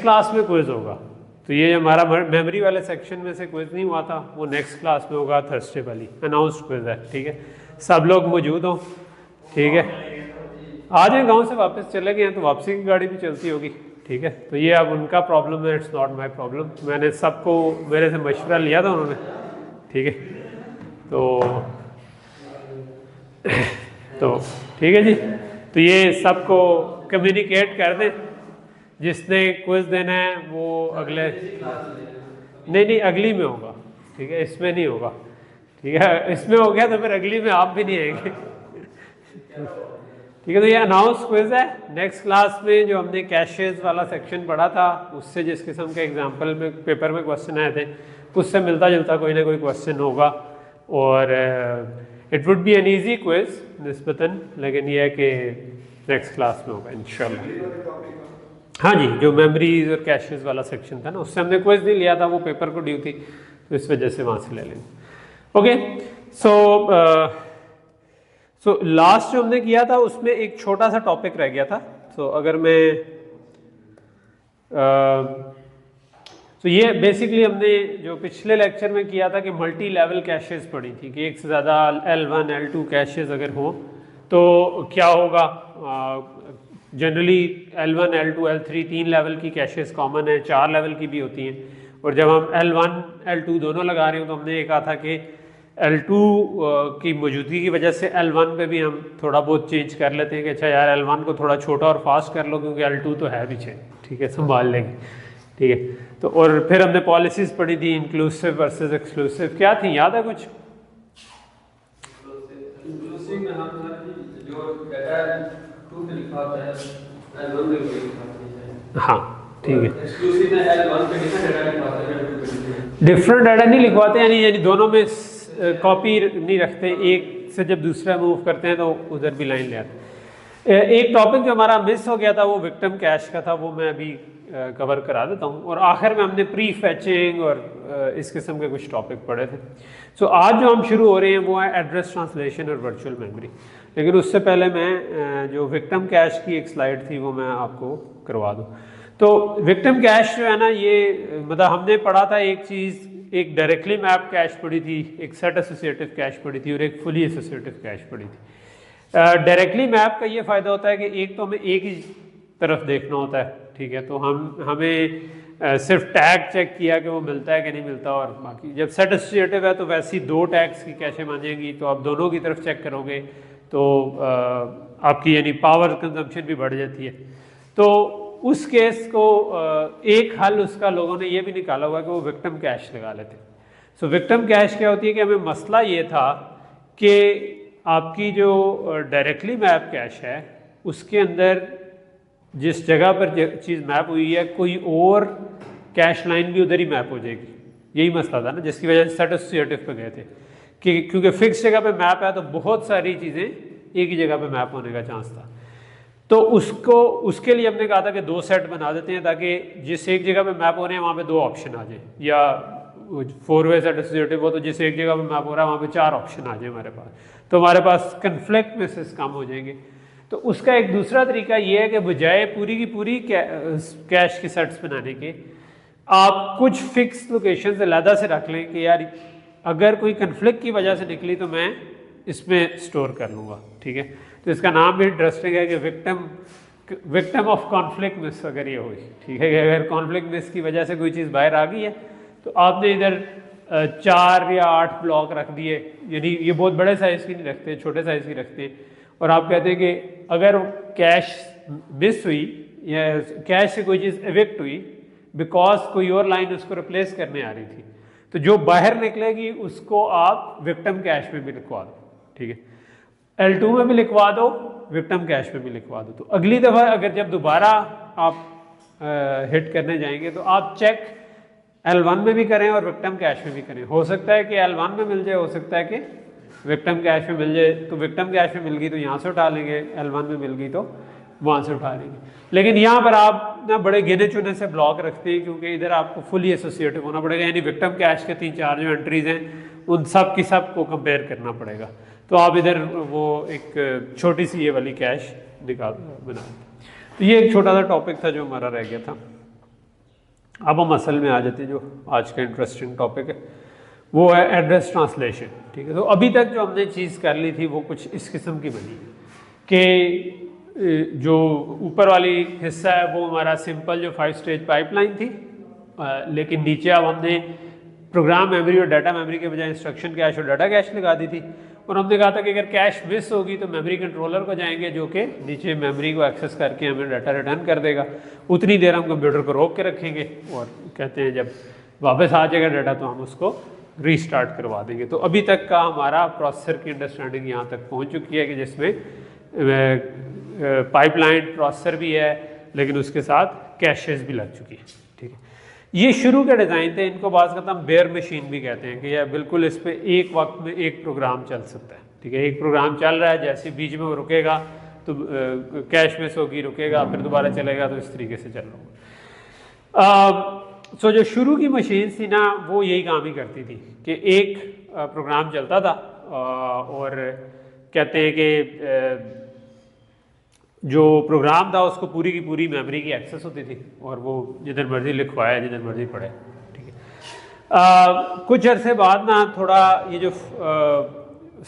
Class में quiz होगा। तो ये हमारा मेमोरी वाले सेक्शन में से क्विज नहीं हुआ था, वो नेक्स्ट क्लास में होगा, थर्सडे वाली अनाउंस्ड क्विज है। ठीक है, सब लोग मौजूद हों। ठीक है, आज हैं गांव से वापस चले गए हैं तो वापसी की गाड़ी भी चलती होगी। ठीक है, तो ये अब उनका प्रॉब्लम है, इट्स नॉट माय प्रॉब्लम। मैंने सबको मेरे से मशवरा लिया था उन्होंने। ठीक है, तो ठीक है जी, तो ये सबको कम्युनिकेट कर दें। जिसने क्विज देना है वो अगले नहीं अगली में होगा। ठीक है, इसमें नहीं होगा। ठीक है, इसमें हो गया तो फिर अगली में आप भी नहीं आएंगे। ठीक है, तो ये अनाउंस क्विज है। नेक्स्ट क्लास में जो हमने कैशेज वाला सेक्शन पढ़ा था, उससे जिस किस्म के एग्जाम्पल में पेपर में क्वेश्चन आए थे, उससे मिलता जुलता कोई ना कोई क्वेश्चन होगा। और it would be an easy quiz निस्बतन, लेकिन यह है कि नेक्स्ट क्लास में होगा इंशाल्लाह। हाँ जी, जो मेमोरीज और कैशेज वाला सेक्शन था ना, उससे हमने क्विज नहीं लिया था, वो पेपर को ड्यू थी, तो इस वजह से वहाँ से ले लेंगे। ओके, सो लास्ट जो हमने किया था उसमें एक छोटा सा टॉपिक रह गया था। अगर मैं तो ये बेसिकली हमने जो पिछले लेक्चर में किया था कि मल्टी लेवल कैशेज पढ़ी थी कि एक से ज़्यादा L1 L2 कैशेज अगर हो तो क्या होगा। Generally L1 L2 L3 3 level की कैशेज कॉमन है, 4 लेवल की भी होती हैं। और जब हम L1 L2 दोनों लगा रहे हो तो हमने ये कहा था कि L2 की मौजूदगी की वजह से L1 पे भी हम थोड़ा बहुत चेंज कर लेते हैं कि अच्छा यार L1 को थोड़ा छोटा और फास्ट कर लो क्योंकि L2 तो है पीछे। ठीक है, संभाल लेंगे। ठीक है, तो और फिर हमने पॉलिसीज पढ़ी थी, इंक्लूसिव वर्सेस एक्सक्लूसिव। क्या थी, याद है कुछ? इंक्लूसिव में हम जो डाटा टू पे लिखा होता है L1 में भी लिखा होता है। हाँ ठीक है, एक्सक्लूसिव में L1 पे डिफरेंट डाटा लिखा होता है, L2 पे डिफरेंट डिफरेंट डाटा नहीं लिखवाते, यानी दोनों में कॉपी नहीं रखते, एक से जब दूसरा मूव करते हैं तो उधर भी लाइन ले आते। एक टॉपिक जो हमारा मिस हो गया था वो विक्टिम कैश का था, वो मैं अभी कवर करा देता हूँ। और आखिर में हमने प्री फैचिंग और इस किस्म के कुछ टॉपिक पढ़े थे। आज जो हम शुरू हो रहे हैं वो है एड्रेस ट्रांसलेशन और वर्चुअल मेमोरी। लेकिन उससे पहले मैं जो विक्टिम कैश की एक स्लाइड थी वो मैं आपको करवा दूँ। तो विक्टिम कैश जो है ना, ये मतलब हमने पढ़ा था एक चीज़, एक डायरेक्टली मैप कैश पढ़ी थी, एक सेट एसोसिएटिव कैश पढ़ी थी और एक फुली एसोसिएटिव कैश पढ़ी थी। डायरेक्टली मैप का ये फ़ायदा होता है कि एक तो हमें एक ही तरफ देखना होता है। ठीक है, तो हमें सिर्फ टैग चेक किया कि वो मिलता है कि नहीं मिलता, और बाकी जब सेट एसोसिएटिव है तो वैसी दो टैग्स की कैशे मानेंगी, तो आप दोनों की तरफ चेक करोगे तो आपकी यानी पावर कंजम्पशन भी बढ़ जाती है। तो उस केस को एक हल उसका लोगों ने ये भी निकाला हुआ कि वो विक्टिम कैश लगा लेते। विक्टिम कैश क्या होती है कि हमें मसला ये था कि आपकी जो डायरेक्टली मैप कैश है उसके अंदर जिस जगह पर चीज़ मैप हुई है कोई और कैश लाइन भी उधर ही मैप हो जाएगी। यही मसला था ना, जिसकी वजह से सेट एसोसिएटिव पे गए थे कि क्योंकि फिक्स जगह पे मैप है तो बहुत सारी चीज़ें एक ही जगह पे मैप होने का चांस था। तो उसके लिए हमने कहा था कि दो सेट बना देते हैं ताकि जिस एक जगह पे मैप हो रहे हैं वहाँ पे दो ऑप्शन आ जाए, या 4-वे सेट एसोसिएटिव हो तो जिस एक जगह पे मैप हो रहा है वहाँ पे 4 ऑप्शन आ जाए हमारे पास, तो हमारे पास कन्फ्लिक्ट मैसेज कम हो जाएंगे। तो उसका एक दूसरा तरीका ये है कि बजाय पूरी की पूरी कैश के सेट्स बनाने के, आप कुछ फिक्स लोकेशन से अलहदा से रख लें कि यार अगर कोई कन्फ्लिक्ट की वजह से निकली तो मैं इसमें स्टोर कर लूँगा। ठीक है, तो इसका नाम भी इंटरेस्टिंग है कि विक्टिम ऑफ कॉन्फ्लिक्ट मिस अगर ये हुई। ठीक है, कि अगर कॉन्फ्लिक्ट मिस की वजह से कोई चीज़ बाहर आ गई है तो आपने इधर 4 या 8 ब्लॉक रख दिए, यानी ये बहुत बड़े साइज़ की नहीं रखते, छोटे साइज़ की रखते हैं, और आप कहते हैं कि अगर कैश मिस हुई या कैश से कोई चीज़ इविक्ट हुई बिकॉज कोई और लाइन उसको रिप्लेस करने आ रही थी, तो जो बाहर निकलेगी उसको आप विक्टिम कैश में भी लिखवा दो। ठीक है, L2 में भी लिखवा दो, विक्टिम कैश में भी लिखवा दो। तो अगली दफ़ा अगर जब दोबारा आप हिट करने जाएंगे तो आप चेक L1 में भी करें और विक्टिम कैश में भी करें। हो सकता है कि L1 में मिल जाए, हो सकता है कि विक्टिम कैश में मिल जाए। तो विक्टिम कैश में मिल गई तो यहाँ से उठा लेंगे, L1 में मिल गई तो वहाँ से उठा लेंगे। लेकिन यहाँ पर आप ना बड़े गिने चुने से ब्लॉक रखते हैं क्योंकि इधर आपको फुली एसोसिएटिव होना पड़ेगा, यानी विक्टिम कैश के 3-4 जो एंट्रीज हैं उन सब की सब को कंपेयर करना पड़ेगा। तो आप इधर वो एक छोटी सी ये वाली कैश बना दें। तो ये एक छोटा सा टॉपिक था जो हमारा रह गया था। अब हम असल में आ जाते हैं जो आज का इंटरेस्टिंग टॉपिक है, वो है एड्रेस ट्रांसलेशन। ठीक है, तो अभी तक जो हमने चीज़ कर ली थी वो कुछ इस किस्म की बनी कि जो ऊपर वाली हिस्सा है वो हमारा सिंपल जो 5 स्टेज पाइपलाइन थी, लेकिन नीचे अब हमने प्रोग्राम मेमोरी और डाटा मेमोरी के बजाय इंस्ट्रक्शन कैश और डाटा कैश लगा दी थी। और हमने कहा था कि अगर कैश मिस होगी तो मेमोरी कंट्रोलर को जाएंगे जो कि नीचे मेमोरी को एक्सेस करके हमें डाटा रिटर्न कर देगा। उतनी देर हम कंप्यूटर को रोक के रखेंगे और कहते हैं जब वापस आ जाएगा डाटा तो हम उसको रीस्टार्ट करवा देंगे। तो अभी तक का हमारा प्रोसेसर की अंडरस्टैंडिंग यहाँ तक पहुँच चुकी है कि जिसमें पाइपलाइन प्रोसेसर भी है लेकिन उसके साथ कैशेस भी लग चुकी है। ठीक है, ये शुरू के डिज़ाइन थे, इनको बात करता हम बेयर मशीन भी कहते हैं कि यह बिल्कुल इस पर एक वक्त में एक प्रोग्राम चल सकता है। ठीक है, एक प्रोग्राम चल रहा है, जैसे बीच में वो रुकेगा तो कैश मिस होगी, रुकेगा फिर दोबारा चलेगा, तो इस तरीके से चल रहा होगा। सो जो शुरू की मशीन थी ना वो यही काम ही करती थी कि एक प्रोग्राम चलता था और कहते हैं कि जो प्रोग्राम था उसको पूरी की पूरी मेमोरी की एक्सेस होती थी और वो जिधर मर्जी लिखवाया जिधर मर्जी पढ़े। ठीक है, कुछ अरसे बाद ना थोड़ा ये जो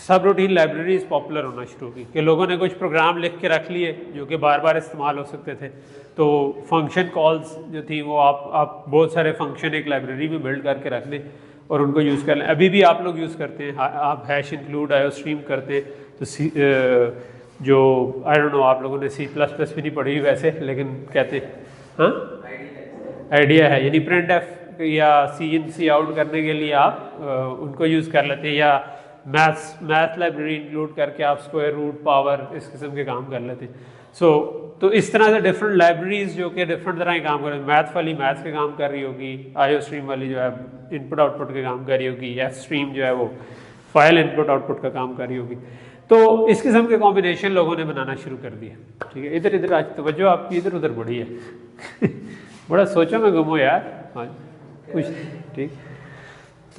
सब रूटीन लाइब्रेरीज पॉपुलर होना शुरू की कि लोगों ने कुछ प्रोग्राम लिख के रख लिए जो कि बार बार इस्तेमाल हो सकते थे। तो फंक्शन कॉल्स जो थी वो आप बहुत सारे फंक्शन एक लाइब्रेरी में बिल्ड करके रख लें और उनको यूज़ कर लें। अभी भी आप लोग यूज़ करते हैं, आप हैश इंक्लूड आयो स्ट्रीम करते हैं तो जो आई डोंट नो आप लोगों ने C++ भी नहीं पढ़ी वैसे, लेकिन कहते हाँ आइडिया है, यानी प्रिंट एफ या सी इन सी आउट करने के लिए आप उनको यूज़ कर लेते हैं, या मैथ लाइब्रेरी इंक्लूड करके आप स्क्वायर रूट पावर इस किस्म के काम कर लेते हैं। तो इस तरह से डिफरेंट लाइब्रेरीज जो कि डिफरेंट तरह के काम कर रही है, मैथ वाली मैथ्स के काम कर रही होगी, आईओ स्ट्रीम वाली जो है इनपुट आउटपुट के काम कर रही होगी, एफ स्ट्रीम जो है वो फाइल इनपुट आउटपुट का काम कर रही होगी। तो इस किस्म के कॉम्बिनेशन लोगों ने बनाना शुरू कर दिया। ठीक है, इधर इधर आज तवज्जो आपकी इधर उधर बढ़ी है बड़ा सोचो में गुम हो यार। हाँ कुछ ठीक,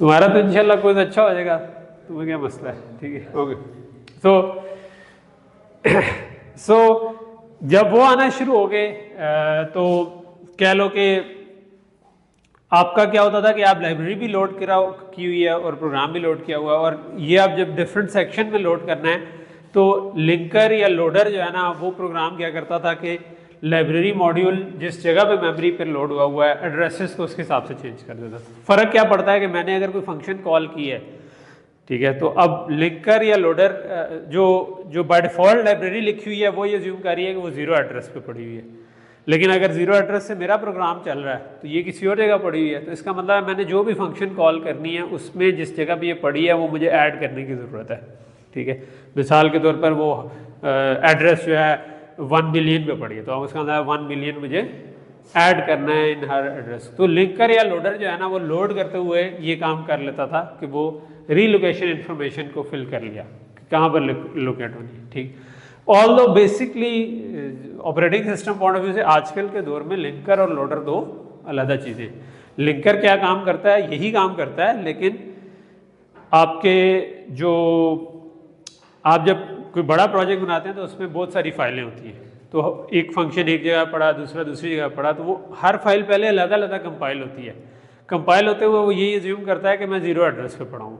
तुम्हारा तो इंशाल्लाह कुछ अच्छा हो जाएगा, तुम्हें क्या मसला है। ठीक है, ओके। सो जब वो आना शुरू हो गए तो कह लो कि आपका क्या होता था कि आप लाइब्रेरी भी लोड की हुई है और प्रोग्राम भी लोड किया हुआ है, और ये आप जब डिफरेंट सेक्शन में लोड करना है तो लिंकर या लोडर जो है ना वो प्रोग्राम क्या करता था कि लाइब्रेरी मॉड्यूल जिस जगह पे मेमोरी पर लोड हुआ है एड्रेसेस को उसके हिसाब से चेंज कर देता था। फ़र्क क्या पड़ता है कि मैंने अगर कोई फंक्शन कॉल की है, ठीक है, तो अब लिंकर या लोडर जो बाय डिफ़ॉल्ट लाइब्रेरी लिखी हुई है वो ये अज्यूम कर रही है कि वो ज़ीरो एड्रेस पे पड़ी हुई है, लेकिन अगर ज़ीरो एड्रेस से मेरा प्रोग्राम चल रहा है तो ये किसी और जगह पड़ी हुई है। तो इसका मतलब है मैंने जो भी फंक्शन कॉल करनी है उसमें जिस जगह पे ये पड़ी है वो मुझे ऐड करने की ज़रूरत है। ठीक है, मिसाल के तौर पर वो एड्रेस जो है 1 मिलियन पे पड़ी है तो उसका मतलब 1 मिलियन मुझे ऐड करना है इन हर एड्रेस। तो लिंकर या लोडर जो है ना वो लोड करते हुए ये काम कर लेता था कि वो रीलोकेशन इन्फॉर्मेशन को फिल कर लिया कहाँ पर लोकेट होनी है। ठीक, although basically operating system point of view से आजकल के दौर में लिंकर और लोडर दो अलग चीज़ें। लिंकर क्या काम करता है, यही काम करता है, लेकिन आपके जो आप जब कोई बड़ा प्रोजेक्ट बनाते हैं तो उसमें बहुत सारी फाइलें होती हैं, तो एक फंक्शन एक जगह पड़ा दूसरा दूसरी जगह पड़ा, तो वो हर फाइल पहले अलग अलग कंपाइल होती है। कंपाइल होते हुए वो यही अज्यूम करता है कि मैं ज़ीरो एड्रेस पे पढ़ा हूँ।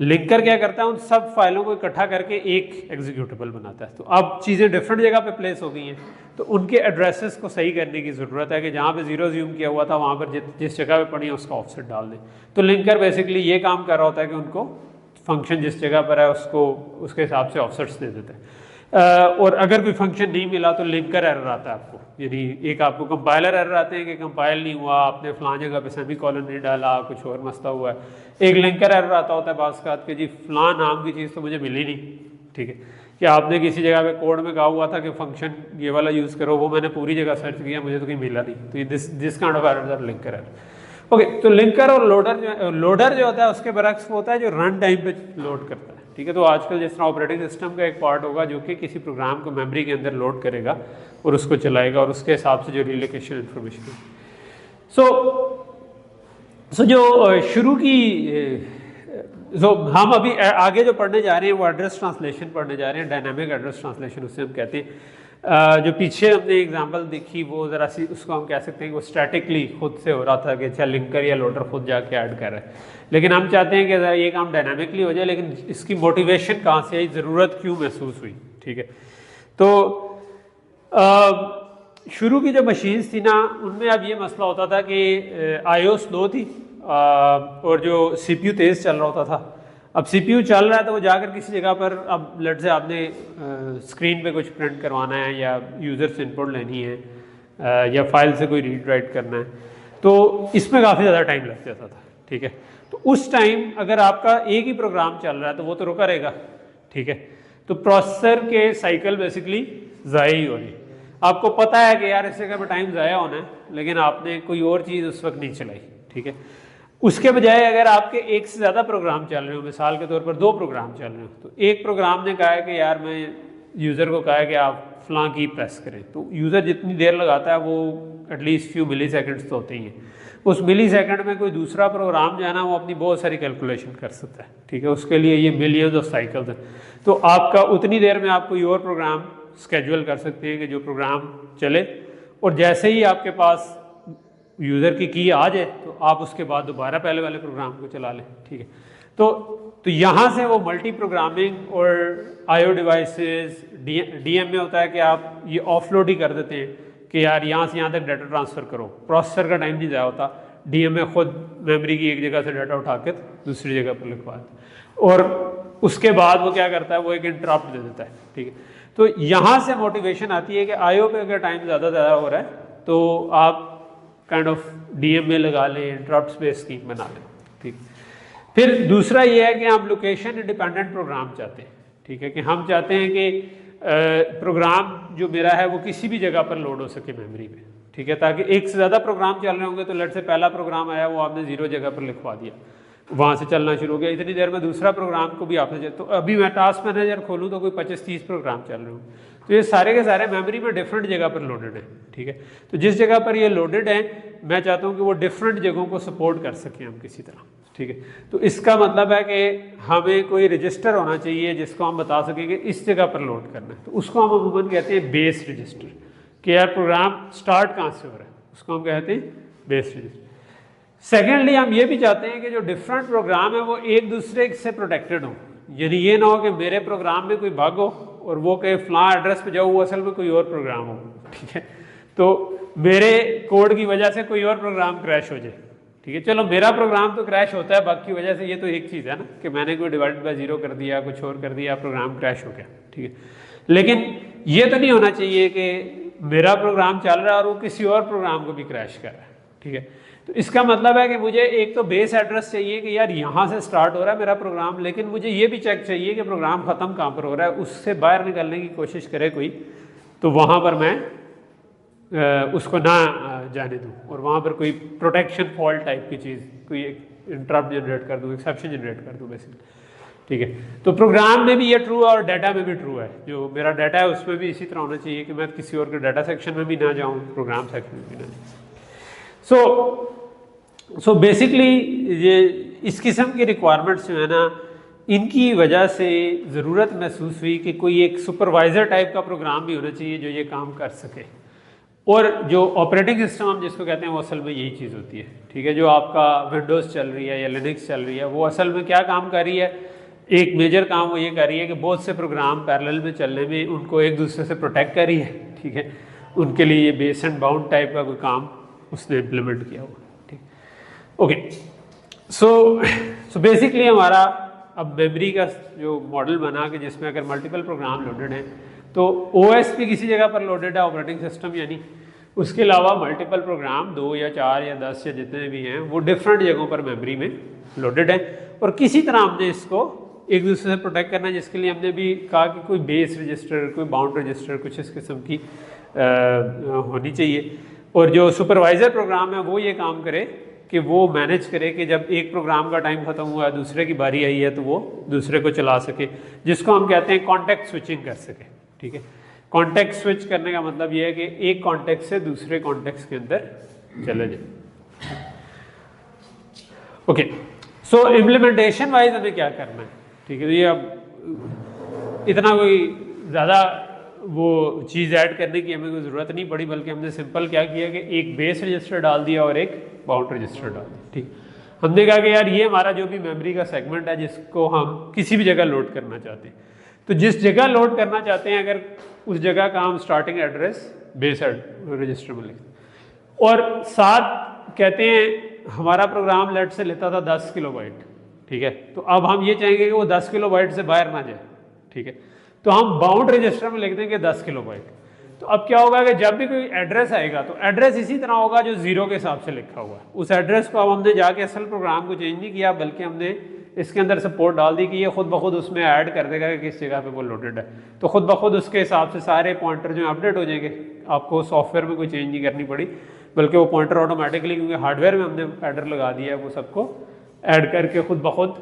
लिंकर क्या करता है, उन सब फाइलों को इकट्ठा करके एक एग्जीक्यूटेबल बनाता है। तो अब चीज़ें डिफरेंट जगह पे प्लेस हो गई हैं तो उनके एड्रेसेस को सही करने की ज़रूरत है कि जहाँ पे ज़ीरो अज्यूम किया हुआ था वहाँ पर जिस जगह पे पड़ी है उसका ऑफसेट डाल दें। तो लिंकर बेसिकली ये काम कर रहा होता है कि उनको फंक्शन जिस जगह पर है उसको उसके हिसाब से ऑफसेट्स दे देते हैं। और अगर कोई फंक्शन नहीं मिला तो लिंकर एरर आता है आपको, यानी एक आपको कंपाइलर एरर आते हैं कि कंपाइल नहीं हुआ, आपने फलां जगह पे सेमी कॉलन नहीं डाला, कुछ और मसला हुआ है। एक लिंकर एरर आता होता है बास का कि जी फलां नाम की चीज़ तो मुझे मिली नहीं। ठीक है, कि आपने किसी जगह पे कोड में कहा हुआ था कि फंक्शन ये वाला यूज़ करो, वो मैंने पूरी जगह सर्च किया मुझे तो कहीं मिला नहीं। तो ये this kind of error or linker error. Okay, तो लिंकर और लोडर जो होता है उसके बरक्स होता है जो रन टाइम पे लोड करता है। ठीक है, तो आजकल जिस तरह ऑपरेटिंग सिस्टम का एक पार्ट होगा जो कि किसी प्रोग्राम को मेमोरी के अंदर लोड करेगा और उसको चलाएगा और उसके हिसाब से जो रिलोकेशन इन्फॉर्मेशन है। सो जो शुरू की हम अभी आगे जो पढ़ने जा रहे हैं वो एड्रेस ट्रांसलेशन पढ़ने जा रहे हैं, डायनामिक एड्रेस ट्रांसलेशन उससे हम कहते हैं। जो पीछे हमने एग्जांपल देखी वो ज़रा सी उसको हम कह सकते हैं कि वो स्टैटिकली खुद से हो रहा था कि अच्छा लिंकर या लोडर खुद जाके ऐड कर रहा है, लेकिन हम चाहते हैं कि ये काम डायनामिकली हो जाए, लेकिन इसकी मोटिवेशन कहाँ से आई, ज़रूरत क्यों महसूस हुई। ठीक है, तो शुरू की जो मशीन्स थी ना उनमें अब ये मसला होता था कि आईओ स्लो थी और जो सीपीयू तेज़ चल रहा होता था। अब सीपीयू चल रहा है तो वो जाकर किसी जगह पर, अब लेट से आपने स्क्रीन पे कुछ प्रिंट करवाना है या यूज़र से इनपुट लेनी है या फाइल से कोई रीड राइट करना है, तो इसमें काफ़ी ज़्यादा टाइम लग जाता था। ठीक है, तो उस टाइम अगर आपका एक ही प्रोग्राम चल रहा है तो वो तो रुका रहेगा। ठीक है, तो प्रोसेसर के साइकिल बेसिकली ज़ाया ही हो रही। आपको पता है कि यार इस जगह पर टाइम ज़ाया होना है, लेकिन आपने कोई और चीज़ उस वक्त नहीं चलाई। ठीक है, उसके बजाय अगर आपके एक से ज़्यादा प्रोग्राम चल रहे हो, मिसाल के तौर पर 2 प्रोग्राम चल रहे हो, तो एक प्रोग्राम ने कहा है कि यार मैं यूज़र को कहा है कि आप फलां की प्रेस करें, तो यूज़र जितनी देर लगाता है वो एटलीस्ट फ्यू मिली सेकेंड्स तो होते ही हैं। उस मिली सेकेंड में कोई दूसरा प्रोग्राम जो है ना वो अपनी बहुत सारी कैलकुलेशन कर सकता है। ठीक है, उसके लिए ये मिलियंस ऑफ साइकिल्स हैं, तो आपका उतनी देर में आप कोई और प्रोग्राम स्केड्यूल कर सकते हैं कि जो प्रोग्राम चले, और जैसे ही आपके पास यूज़र की आ जाए तो आप उसके बाद दोबारा पहले वाले प्रोग्राम को चला लें। ठीक है, तो यहाँ से वो मल्टी प्रोग्रामिंग और आईओ डिवाइसेस डीएम में होता है कि आप ये ऑफलोड ही कर देते हैं कि यार यहाँ से यहाँ तक डाटा ट्रांसफ़र करो, प्रोसेसर का टाइम नहीं ज़ाया होता, डीएम में खुद मेमोरी की एक जगह से डाटा उठा के दूसरी जगह पर लिखवा देता है, और उसके बाद वो क्या करता है, वो एक इंटरप्ट दे देता है। ठीक है, तो यहाँ से मोटिवेशन आती है कि आईओ पे अगर टाइम ज़्यादा हो रहा है तो आप काइंड ऑफ डीएम में लगा लें, इंटरप्ट बेस्ड स्कीम बना लें। ठीक, फिर दूसरा ये है कि हम लोकेशन इंडिपेंडेंट प्रोग्राम चाहते हैं। ठीक है, कि हम चाहते हैं कि प्रोग्राम जो मेरा है वो किसी भी जगह पर लोड हो सके मेमोरी में। ठीक है, ताकि एक से ज़्यादा प्रोग्राम चल रहे होंगे तो लेट से पहला प्रोग्राम आया वो आपने 0 जगह पर लिखवा दिया, वहाँ से चलना शुरू हो गया, इतनी देर में दूसरा प्रोग्राम को भी आपने, तो अभी मैं टास्क मैनेजर खोलूँ तो कोई 25-30 प्रोग्राम चल रहे हों, तो ये सारे के सारे मेमोरी में डिफरेंट जगह पर लोडेड है। ठीक है, तो जिस जगह पर ये लोडेड है मैं चाहता हूँ कि वो डिफरेंट जगहों को सपोर्ट कर सकें हम किसी तरह। ठीक है, तो इसका मतलब है कि हमें कोई रजिस्टर होना चाहिए जिसको हम बता सकें कि इस जगह पर लोड करना है, तो उसको हम अमूमन कहते हैं बेस रजिस्टर, कि यार प्रोग्राम स्टार्ट कहाँ से हो रहा है, उसको हम कहते हैं बेस रजिस्टर। सेकेंडली हम ये भी चाहते हैं कि जो डिफरेंट प्रोग्राम है वो एक दूसरे से प्रोटेक्टेड हो, यानी ये ना हो कि मेरे प्रोग्राम में कोई बग हो और वो कहे फलां एड्रेस पे जाओ, वो असल में कोई और प्रोग्राम हो। ठीक है, तो मेरे कोड की वजह से कोई और प्रोग्राम क्रैश हो जाए। ठीक है, चलो मेरा प्रोग्राम तो क्रैश होता है बग की वजह से, ये तो एक चीज़ है ना कि मैंने कोई डिवाइड बाय 0 कर दिया, कुछ और कर दिया, प्रोग्राम क्रैश हो गया। ठीक है, लेकिन ये तो नहीं होना चाहिए कि मेरा प्रोग्राम चल रहा है और वो किसी और प्रोग्राम को भी क्रैश कर रहा है। ठीक है, तो इसका मतलब है कि मुझे एक तो बेस एड्रेस चाहिए कि यार यहाँ से स्टार्ट हो रहा है मेरा प्रोग्राम, लेकिन मुझे ये भी चेक चाहिए कि प्रोग्राम ख़त्म कहाँ पर हो रहा है, उससे बाहर निकलने की कोशिश करे कोई तो वहाँ पर मैं उसको ना जाने दूँ, और वहाँ पर कोई प्रोटेक्शन फॉल्ट टाइप की चीज़, कोई इंटरप्ट जनरेट कर दूँ, एक्सेप्शन जनरेट कर दूँ बेसिकली। ठीक है, तो प्रोग्राम में भी ये ट्रू है और डाटा में भी ट्रू है, जो मेरा डाटा है उसमें भी इसी तरह होना चाहिए कि मैं किसी और के डाटा सेक्शन में भी ना जाऊँ, प्रोग्राम सेक्शन में भी ना जाऊँ। सो बेसिकली ये इस किस्म की रिक्वायरमेंट्स जो है ना, इनकी वजह से ज़रूरत महसूस हुई कि कोई एक सुपरवाइज़र टाइप का प्रोग्राम भी होना चाहिए जो ये काम कर सके, और जो ऑपरेटिंग सिस्टम हम जिसको कहते हैं वो असल में यही चीज़ होती है। ठीक है, जो आपका विंडोज़ चल रही है या लिनक्स चल रही है वो असल में क्या काम कर रही है, एक मेजर काम वो ये कर रही है कि बहुत से प्रोग्राम पैरेलल में चलने में उनको एक दूसरे से प्रोटेक्ट कर रही है। ठीक है, उनके लिए ये बेस एंड बाउंड टाइप का कोई काम उसने इम्प्लीमेंट किया हुआ। ठीक, ओके, सो बेसिकली हमारा अब मेमोरी का जो मॉडल बना कि जिसमें अगर मल्टीपल प्रोग्राम लोडेड हैं तो ओएस भी किसी जगह पर लोडेड है, ऑपरेटिंग सिस्टम यानी, उसके अलावा मल्टीपल प्रोग्राम 2 या 4 या 10 या जितने भी हैं वो डिफरेंट जगहों पर मेमोरी में लोडेड हैं, और किसी तरह हमने इसको एक दूसरे से प्रोटेक्ट करना है, जिसके लिए हमने भी कहा कि कोई बेस रजिस्टर, कोई बाउंड रजिस्टर, कुछ इस किस्म की होनी चाहिए, और जो सुपरवाइज़र प्रोग्राम है वो ये काम करे कि वो मैनेज करे कि जब एक प्रोग्राम का टाइम ख़त्म हुआ है, दूसरे की बारी आई है, तो वो दूसरे को चला सके, जिसको हम कहते हैं कॉन्टेक्स्ट स्विचिंग कर सके। ठीक है, कॉन्टेक्स्ट स्विच करने का मतलब ये है कि एक कॉन्टेक्स्ट से दूसरे कॉन्टेक्स्ट के अंदर चले जाए। ओके, सो इम्प्लीमेंटेशन वाइज हमें क्या करना है। ठीक है, तो ये अब इतना कोई ज़्यादा वो चीज़ ऐड करने की हमें कोई ज़रूरत नहीं पड़ी, बल्कि हमने सिंपल क्या किया कि एक बेस रजिस्टर डाल दिया और एक बाउंड रजिस्टर डाल दिया। ठीक, हमने कहा कि यार ये हमारा जो भी मेमोरी का सेगमेंट है जिसको हम किसी भी जगह लोड करना चाहते हैं, तो जिस जगह लोड करना चाहते हैं अगर उस जगह का हम स्टार्टिंग एड्रेस बेस रजिस्टर में लिखते हैं और साथ कहते हैं हमारा प्रोग्राम लेट से लेता था 10 किलोबाइट। ठीक है, तो अब हम ये चाहेंगे कि वो 10 किलोबाइट से बाहर ना जाए। ठीक है, तो हम बाउंड रजिस्टर में लिख देंगे 10 किलोबाइट। तो अब क्या होगा कि जब भी कोई एड्रेस आएगा तो एड्रेस इसी तरह होगा जो जीरो के हिसाब से लिखा हुआ है। उस एड्रेस को अब हमने जाके असल प्रोग्राम को चेंज नहीं किया, बल्कि हमने इसके अंदर सपोर्ट डाल दी कि ये खुद ब खुद उसमें ऐड कर देगा कि किस जगह पे वो लोडेड है। तो खुद ब खुद उसके हिसाब से सारे पॉइंटर जो अपडेट हो जाएंगे, आपको सॉफ्टवेयर में कोई चेंज नहीं करनी पड़ी, बल्कि वो पॉइंटर ऑटोमेटिकली, क्योंकि हार्डवेयर में हमने एडर लगा दिया है, वो सबको ऐड करके खुद ब खुद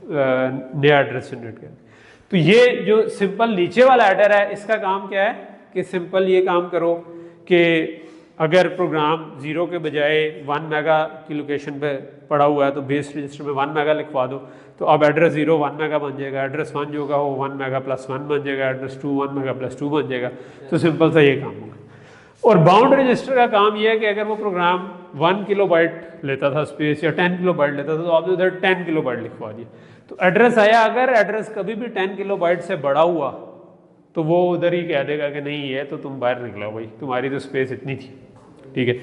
नया एड्रेस जनरेट कर। तो ये जो सिंपल नीचे वाला एडर है इसका काम क्या है कि सिंपल ये काम करो कि अगर प्रोग्राम 0 के बजाय 1 मेगा की लोकेशन पे पड़ा हुआ है तो बेस रजिस्टर में 1 मेगा लिखवा दो, तो अब एड्रेस 0 1 मेगा बन जाएगा, एड्रेस 1 जो होगा वो 1 मेगा प्लस 1 बन जाएगा, एड्रेस 2 1 मेगा प्लस 2 बन जाएगा। तो सिंपल सा ये काम होगा। और बाउंड रजिस्टर का काम ये है कि अगर वो प्रोग्राम 1 किलोबाइट लेता था स्पेस या 10 किलोबाइट लेता था तो आपने उधर 10 किलोबाइट लिखवा दिया, तो एड्रेस आया, अगर एड्रेस कभी भी 10 किलोबाइट से बड़ा हुआ तो वो उधर ही कह देगा कि नहीं है तो तुम बाहर निकलो भाई, तुम्हारी तो स्पेस इतनी थी। ठीक है,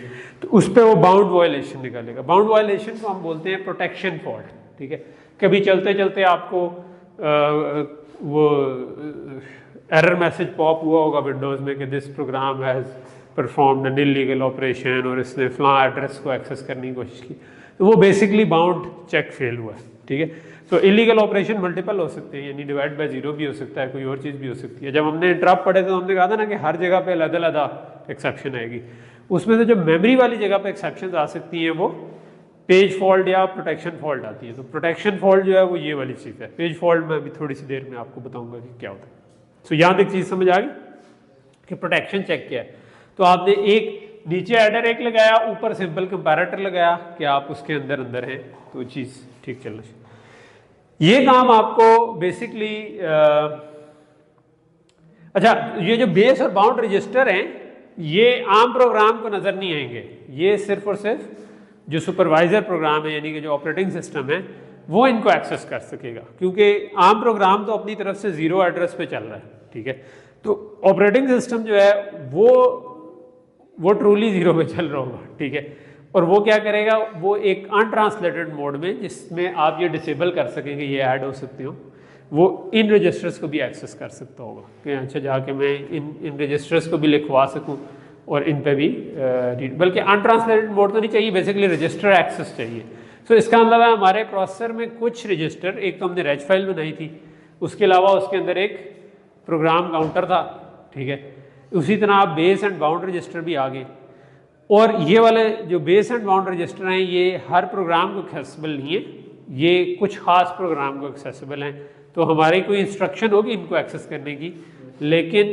तो उस पर वो बाउंड वायलेशन निकालेगा। बाउंड वायलेशन को हम बोलते हैं प्रोटेक्शन फॉल्ट। ठीक है, कभी चलते चलते आपको वो एरर मैसेज पॉप हुआ होगा विंडोज़ में कि this program has performed an illegal operation, और इसने फलां एड्रेस को एक्सेस करने की कोशिश की, तो वो बेसिकली बाउंड चेक फेल हुआ है। ठीक है, तो इलीगल ऑपरेशन मल्टीपल हो सकते हैं, यानी डिवाइड बाय 0 भी हो सकता है, कोई और चीज़ भी हो सकती है। जब हमने इंटरप्ट पढ़े तो हमने कहा था ना कि हर जगह पे अलग-अलग एक्सेप्शन आएगी, उसमें से जो मेमोरी वाली जगह पे एक्सेप्शन आ सकती हैं वो पेज फॉल्ट या प्रोटेक्शन फॉल्ट आती है। तो प्रोटेक्शन फॉल्ट जो है वो ये वाली चीज़ है। पेज फॉल्ट में अभी थोड़ी सी देर में आपको बताऊंगा कि क्या होता है। सो यहाँ तक चीज़ समझ आ गई कि प्रोटेक्शन चेक किया है, तो आपने एक नीचे एडर एक लगाया, ऊपर सिंपल कंपैरेटर लगाया कि आप उसके अंदर अंदर हैं, तो चीज़ ठीक चलना चाहिए। ये काम आपको बेसिकली अच्छा, ये जो बेस और बाउंड रजिस्टर हैं ये आम प्रोग्राम को नज़र नहीं आएंगे, ये सिर्फ और सिर्फ जो सुपरवाइजर प्रोग्राम है यानी कि जो ऑपरेटिंग सिस्टम है वो इनको एक्सेस कर सकेगा, क्योंकि आम प्रोग्राम तो अपनी तरफ से 0 एड्रेस पे चल रहा है। ठीक है, तो ऑपरेटिंग सिस्टम जो है वो ट्रूली 0 पे चल रहा होगा। ठीक है, और वो क्या करेगा, वो एक अनट्रांसलेटेड मोड में जिसमें आप ये डिसेबल कर सकेंगे, ये ऐड हो सकते हो, वो इन रजिस्टर्स को भी एक्सेस कर सकता होगा कि अच्छा जाके मैं इन रजिस्टर्स को भी लिखवा सकूं और इन पे भी रीड, बल्कि अनट्रांसलेटेड मोड तो नहीं चाहिए, बेसिकली रजिस्टर एक्सेस चाहिए। सो इसका मतलब है हमारे प्रोसेसर में कुछ रजिस्टर, एक तो हमने रेज फाइल बनाई थी, उसके अलावा उसके अंदर एक प्रोग्राम काउंटर था। ठीक है, उसी तरह आप बेस एंड बाउंड रजिस्टर भी आ गए, और ये वाले जो बेस एंड बाउंड रजिस्टर हैं ये हर प्रोग्राम को एक्सेसिबल नहीं है, ये कुछ खास प्रोग्राम को एक्सेसिबल हैं। तो हमारी कोई इंस्ट्रक्शन होगी इनको एक्सेस करने की, लेकिन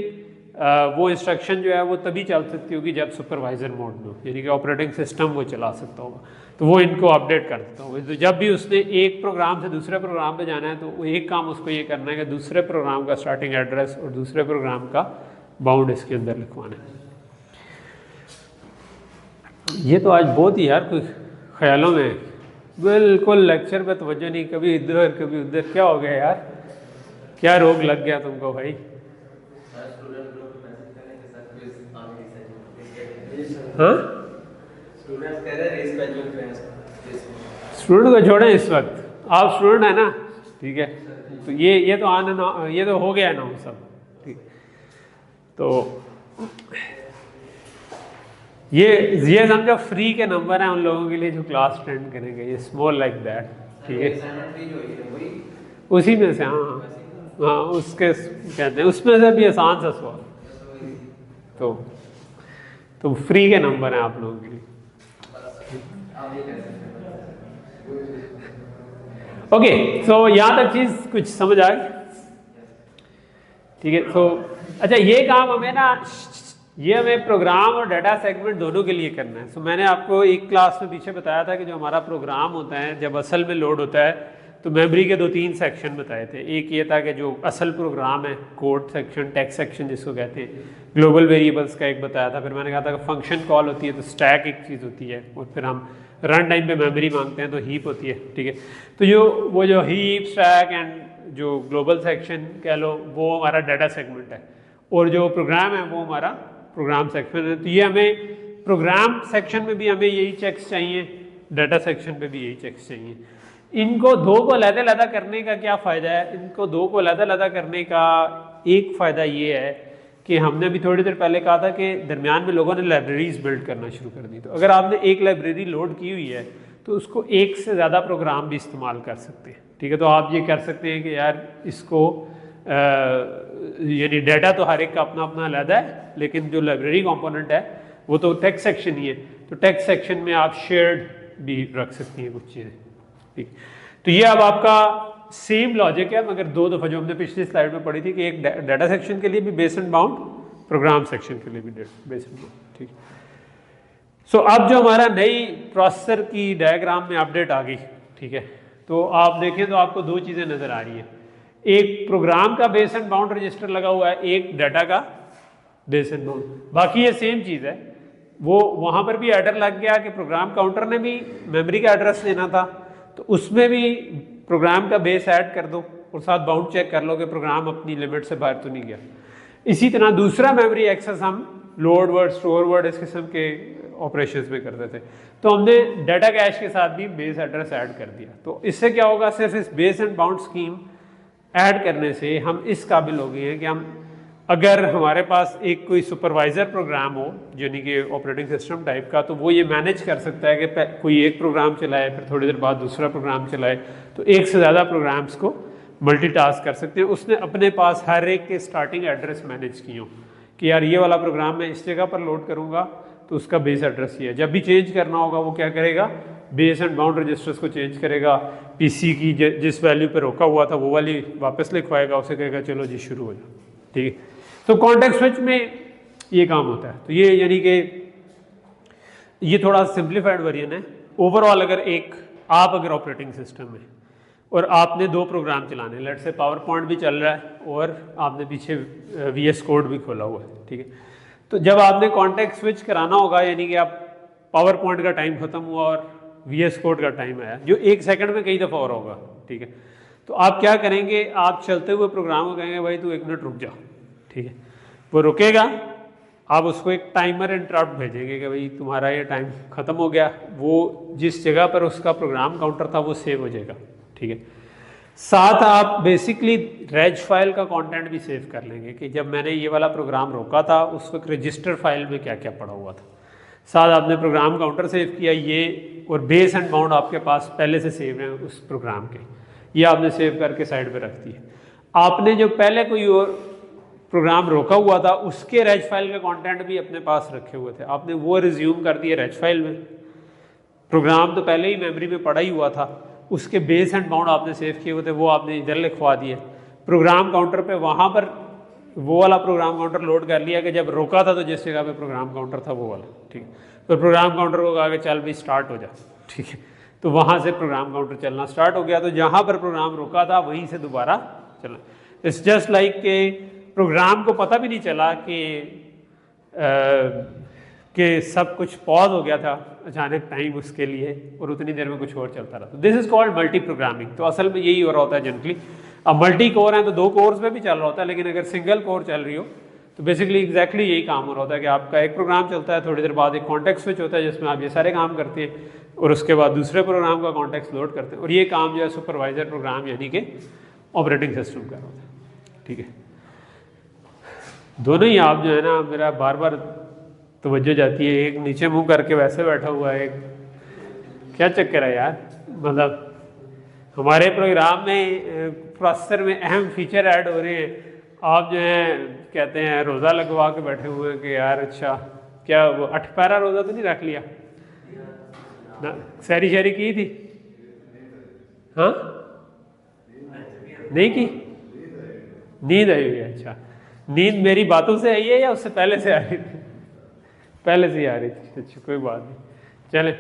वो इंस्ट्रक्शन जो है वो तभी चल सकती होगी जब सुपरवाइजर मोड में हो, यानी कि ऑपरेटिंग सिस्टम वो चला सकता होगा, तो वो इनको अपडेट कर देता होगा। तो जब भी उसने एक प्रोग्राम से दूसरे प्रोग्राम पे जाना है तो वो एक काम उसको ये करना है कि दूसरे प्रोग्राम का स्टार्टिंग एड्रेस और दूसरे प्रोग्राम का बाउंड इसके अंदर लिखवाना है। ये तो आज बहुत ही यार कुछ ख्यालों में, बिल्कुल लेक्चर पे तवज्जो नहीं, कभी इधर कभी उधर, क्या हो गया यार, क्या रोग लग गया तुमको भाई? हाँ, स्टूडेंट को छोड़ें इस वक्त, आप स्टूडेंट है ना, ठीक है, तो ये तो आना ना, ये तो हो गया ना वो सब। ठीक, तो ये समझो फ्री के नंबर हैं उन लोगों के लिए जो क्लास अटेंड करेंगे, ये स्मॉल लाइक दैट। ठीक है, उसी में से, हाँ हाँ उसके कहते हैं, उसमें से भी आसान सा सवाल, तो फ्री के नंबर हैं आप लोगों के लिए। ओके, सो यहाँ तक चीज़ कुछ समझ आ गई? ठीक है, तो अच्छा ये काम हमें ना, ये हमें प्रोग्राम और डाटा सेगमेंट दोनों के लिए करना है। सो मैंने आपको एक क्लास में पीछे बताया था कि जो हमारा प्रोग्राम होता है जब असल में लोड होता है तो मेमोरी के 2-3 सेक्शन बताए थे। एक ये था कि जो असल प्रोग्राम है, कोड सेक्शन, टेक्स्ट सेक्शन जिसको कहते हैं, ग्लोबल वेरिएबल्स का एक बताया था। फिर मैंने कहा था कि फंक्शन कॉल होती है तो स्टैक एक चीज़ होती है, और फिर हम रन टाइम पे मेमोरी मांगते हैं तो हीप होती है, ठीक है। तो वो जो हीप, स्टैक एंड जो ग्लोबल सेक्शन कह लो, वो हमारा डाटा सेगमेंट है, और जो प्रोग्राम है वो हमारा प्रोग्राम सेक्शन है। तो ये हमें प्रोग्राम सेक्शन में भी हमें यही चेक्स चाहिए, डाटा सेक्शन पे भी यही चेक्स चाहिए। इनको दो को अलग-अलग करने का क्या फ़ायदा है? इनको दो को अलग-अलग करने का एक फ़ायदा ये है कि हमने अभी थोड़ी देर पहले कहा था कि दरमियान में लोगों ने लाइब्रेरीज बिल्ड करना शुरू कर दी। तो अगर आपने एक लाइब्रेरी लोड की हुई है तो उसको एक से ज़्यादा प्रोग्राम भी इस्तेमाल कर सकते हैं, ठीक है। तो आप ये कर सकते हैं कि यार इसको यानी डाटा तो हर एक का अपना अपना अलग है, लेकिन जो लाइब्रेरी कंपोनेंट है वो तो टेक्स्ट सेक्शन ही है, तो टेक्स्ट सेक्शन में आप शेयर्ड भी रख सकती हैं कुछ चीज़ें, ठीक। तो ये अब आपका सेम लॉजिक है, मगर दो दफ़ा जो हमने पिछली स्लाइड में पढ़ी थी कि एक डाटा सेक्शन के लिए भी base and bound, program section के लिए भी बेस एंड बाउंड, ठीक। सो अब जो हमारा नई प्रोसेसर की डायग्राम में अपडेट आ गई, ठीक है। तो आप देखें तो आपको दो चीज़ें नज़र आ रही हैं, एक प्रोग्राम का बेस एंड बाउंड रजिस्टर लगा हुआ है, एक डाटा का बेस एंड बाउंड। बाकी ये सेम चीज़ है, वो वहाँ पर भी एडर लग गया कि प्रोग्राम काउंटर ने भी मेमोरी का एड्रेस देना था, तो उसमें भी प्रोग्राम का बेस ऐड कर दो और साथ बाउंड चेक कर लो कि प्रोग्राम अपनी लिमिट से बाहर तो नहीं गया। इसी तरह दूसरा मेमोरी एक्सेस हम लोड वर्ड, स्टोर वर्ड, इस किस्म के ऑपरेशंस में करते थे, तो हमने डाटा कैश के साथ भी बेस एड्रेस ऐड कर दिया। तो इससे क्या होगा, सिर्फ इस base and bound scheme add करने से हम इस काबिल हो गए हैं कि हम, अगर हमारे पास एक कोई सुपरवाइज़र प्रोग्राम हो यानी कि ऑपरेटिंग सिस्टम टाइप का, तो वो ये मैनेज कर सकता है कि कोई एक प्रोग्राम चलाए, फिर थोड़ी देर बाद दूसरा प्रोग्राम चलाए, तो एक से ज़्यादा प्रोग्राम्स को मल्टीटास्क कर सकते हैं। उसने अपने पास हर एक के स्टार्टिंग एड्रेस मैनेज किए हो कि यार ये वाला प्रोग्राम मैं इस जगह पर लोड करूँगा तो उसका बेस एड्रेस ये है। जब भी चेंज करना होगा वो क्या करेगा, बेस एंड बाउंड रजिस्टर्स को चेंज करेगा, पीसी की जिस वैल्यू पे रोका हुआ था वो वाली वापस लिखवाएगा, उसे कहेगा चलो जी शुरू हो जाओ, ठीक है। तो कॉन्टेक्स्ट स्विच में ये काम होता है। तो ये यानी कि ये थोड़ा सिंप्लीफाइड वर्जन है। ओवरऑल अगर आप अगर ऑपरेटिंग सिस्टम में और आपने दो प्रोग्राम चलाने, लेट से पावर पॉइंट भी चल रहा है और आपने पीछे VS कोड भी खोला हुआ है, ठीक है। तो जब आपने कॉन्टेक्स्ट स्विच कराना होगा, यानी कि आप पावर पॉइंट का टाइम खत्म हुआ और VS कोड का टाइम आया, जो 1 सेकंड में कई दफ़ा और होगा, ठीक है। तो आप क्या करेंगे, आप चलते हुए प्रोग्राम को कहेंगे भाई तू 1 मिनट रुक जा, ठीक है। वो रुकेगा, आप उसको एक टाइमर इंटरप्ट भेजेंगे कि भाई तुम्हारा ये टाइम ख़त्म हो गया, वो जिस जगह पर उसका प्रोग्राम काउंटर था वो सेव हो जाएगा, ठीक है। साथ आप बेसिकली रेज फाइल का कंटेंट भी सेव कर लेंगे कि जब मैंने ये वाला प्रोग्राम रोका था उस वक्त रजिस्टर फाइल में क्या क्या पड़ा हुआ था। साथ आपने प्रोग्राम काउंटर सेव किया ये, और बेस एंड बाउंड आपके पास पहले से सेव हैं उस प्रोग्राम के, ये आपने सेव करके साइड पे रख दिए। आपने जो पहले कोई और प्रोग्राम रोका हुआ था उसके रेज फाइल के कंटेंट भी अपने पास रखे हुए थे, आपने वो रिज्यूम कर दिए रेज फाइल में। प्रोग्राम तो पहले ही मेमोरी में पड़ा ही हुआ था, उसके बेस एंड बाउंड आपने सेव किए हुए थे, वो आपने इधर लिखवा दिए। प्रोग्राम काउंटर पे वहाँ पर वो वाला प्रोग्राम काउंटर लोड कर लिया कि जब रोका था तो जिस जगह पे प्रोग्राम काउंटर था वो वाला, ठीक है। तो प्रोग्राम काउंटर को कहा कि चल भी स्टार्ट हो जा, ठीक है। तो वहाँ से प्रोग्राम काउंटर चलना स्टार्ट हो गया, तो जहाँ पर प्रोग्राम रुका था वहीं से दोबारा चलना। इट्स जस्ट लाइक के प्रोग्राम को पता भी नहीं चला कि सब कुछ पॉज हो गया था अचानक टाइम उसके लिए, और उतनी देर में कुछ और चलता रहा। तो this is called multi programming. तो असल में यही हो रहा होता है जनरली। अब मल्टी कोर है तो 2 कोर्स में भी चल रहा होता है, लेकिन अगर सिंगल कोर चल रही हो तो बेसिकली एग्जैक्टली यही काम हो रहा होता है कि आपका एक प्रोग्राम चलता है, थोड़ी देर बाद एक कॉन्टेक्स्ट स्विच होता है जिसमें आप ये सारे काम करते हैं, और उसके बाद दूसरे प्रोग्राम का कॉन्टेक्स्ट लोड करते हैं, और ये काम जो है सुपरवाइजर प्रोग्राम यानी कि ऑपरेटिंग सिस्टम कर रहा होता है, ठीक है। दोनों ही आप जो है ना, मेरा बार बार तवज्जो जाती है, एक नीचे मुंह करके वैसे बैठा हुआ है, क्या चक्कर है यार। मतलब हमारे प्रोग्राम में प्रोसेसर में अहम फीचर ऐड हो रहे हैं, आप जो है कहते हैं रोज़ा लगवा के बैठे हुए हैं कि यार अच्छा क्या वो 8 पैरा रोज़ा तो नहीं रख लिया ना, सैरी शहरी की थी, हाँ नहीं की, नींद आई हुई है। अच्छा, नींद मेरी बातों से आई है या उससे पहले से आ रही थी? पहले से ही आ रही थी। अच्छा कोई बात नहीं, चले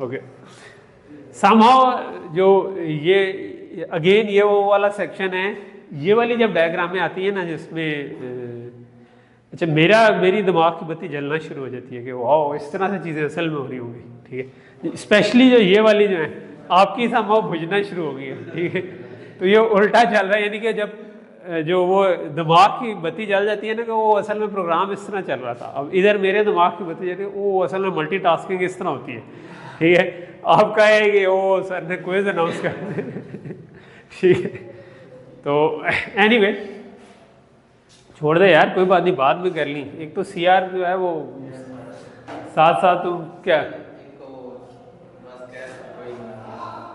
ओके। समहाउ जो ये अगेन ये वो वाला सेक्शन है, ये वाली जब डायग्राम में आती है ना जिसमें अच्छा मेरी दिमाग की बत्ती जलना शुरू हो जाती है कि वाह इस तरह से चीज़ें असल में हो रही होंगी, ठीक है। स्पेशली जो ये वाली जो है आपकी समझ बुझना शुरू हो गई है, ठीक है। तो ये उल्टा चल रहा है, यानी कि जब जो वो दिमाग की बत्ती जल जाती है ना कि वो असल में प्रोग्राम इस तरह चल रहा था, अब इधर मेरे दिमाग की बत्ती जल रही है, वो असल में मल्टीटास्किंग इस तरह होती है, ठीक है। आपका है कि ओ सर ने क्विज अनाउंस कर दिया, ठीक है। तो एनीवे छोड़ दे यार, कोई बात नहीं, बाद में कर ली। एक तो सीआर जो है वो साथ साथ तुम क्या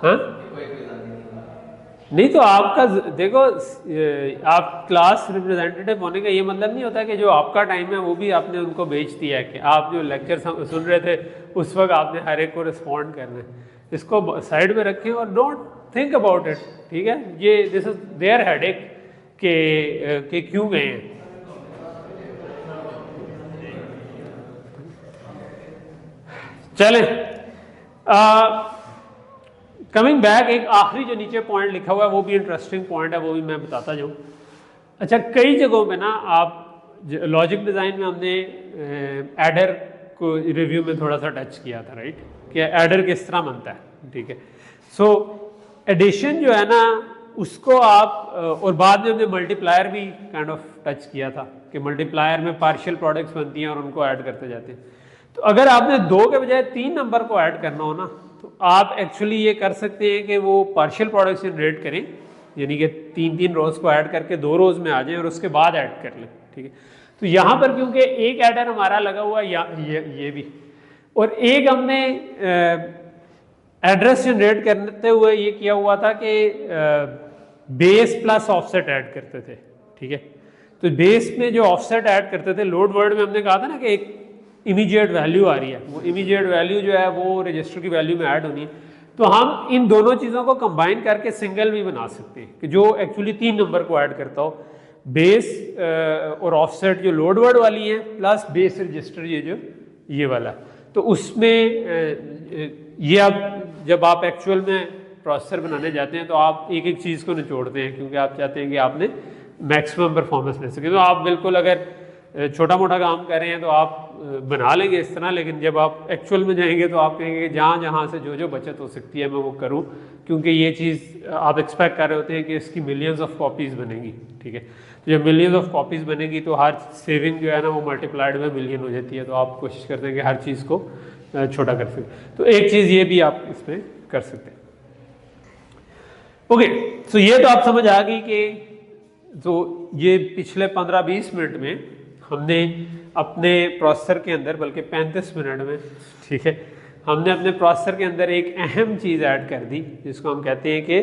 हाँ नहीं, तो आपका देखो आप क्लास रिप्रेजेंटेटिव होने का ये मतलब नहीं होता कि जो आपका टाइम है वो भी आपने उनको बेच दिया है, कि आप जो लेक्चर सुन रहे थे उस वक्त आपने हर एक को रिस्पॉन्ड करना है। इसको साइड में रखें और डोंट थिंक अबाउट इट, ठीक है। ये दिस इज देयर हेडेक के क्यों गए हैं। चलें कमिंग बैक, एक आखिरी जो नीचे पॉइंट लिखा हुआ है वो भी इंटरेस्टिंग पॉइंट है, वो भी मैं बताता जाऊँ। अच्छा, कई जगहों पे ना आप लॉजिक डिज़ाइन में हमने एडर को रिव्यू में थोड़ा सा टच किया था, राइट, कि एडर किस तरह बनता है, ठीक है। सो एडिशन जो है ना उसको आप और बाद में हमने मल्टीप्लायर भी काइंड ऑफ टच किया था कि मल्टीप्लायर में पार्शियल प्रोडक्ट्स बनती हैं और उनको ऐड करते जाते हैं। तो अगर आपने 2 के बजाय 3 नंबर को ऐड करना हो ना तो आप एक्चुअली ये कर सकते हैं कि वो पार्शियल प्रोडक्ट्स जनरेट करें, यानी कि 3 रोज को ऐड करके 2 रोज में आ जाए और उसके बाद ऐड कर लें, ठीक है। तो यहाँ पर क्योंकि एक एडर हमारा लगा हुआ ये भी, और एक हमने एड्रेस जनरेट करते हुए ये किया हुआ था कि बेस प्लस ऑफसेट ऐड करते थे, ठीक है। तो बेस में जो ऑफसेट ऐड करते थे, लोड वर्ड में हमने कहा था ना कि एक इमीडिएट वैल्यू आ रही है, वो इमीडिएट वैल्यू जो है वो रजिस्टर की वैल्यू में ऐड होनी है। तो हम इन दोनों चीज़ों को कंबाइन करके सिंगल भी बना सकते हैं कि जो एक्चुअली 3 नंबर को ऐड करता हो, बेस और ऑफसेट जो लोड वर्ड वाली है प्लस बेस रजिस्टर ये वाला। तो उसमें ये अब जब आप एक्चुअल में प्रोसेसर बनाने जाते हैं तो आप एक एक चीज़ को निचोड़ते हैं क्योंकि आप चाहते हैं कि आपने मैक्सिमम परफॉर्मेंस ले सके। तो आप बिल्कुल अगर छोटा मोटा काम कर रहे हैं तो आप बना लेंगे इस तरह, लेकिन जब आप एक्चुअल में जाएंगे तो आप कहेंगे कि जहाँ से जो बचत हो सकती है मैं वो करूँ, क्योंकि ये चीज़ आप एक्सपेक्ट कर रहे होते हैं कि इसकी मिलियंस ऑफ कॉपीज़ बनेगी, ठीक है। तो जब मिलियंस ऑफ कॉपीज़ बनेगी तो हर सेविंग जो है ना वो मल्टीप्लाइड में मिलियन हो जाती है। तो आप कोशिश करते हैं कि हर चीज़ को छोटा कर सकें। तो एक चीज़ ये भी आप इसमें कर सकते हैं। ओके, तो ये तो आप समझ आ गई कि तो ये पिछले 15-20 मिनट में हमने अपने प्रोसेसर के अंदर, बल्कि 35 मिनट में, ठीक है, हमने अपने प्रोसेसर के अंदर एक अहम चीज़ ऐड कर दी जिसको हम कहते हैं कि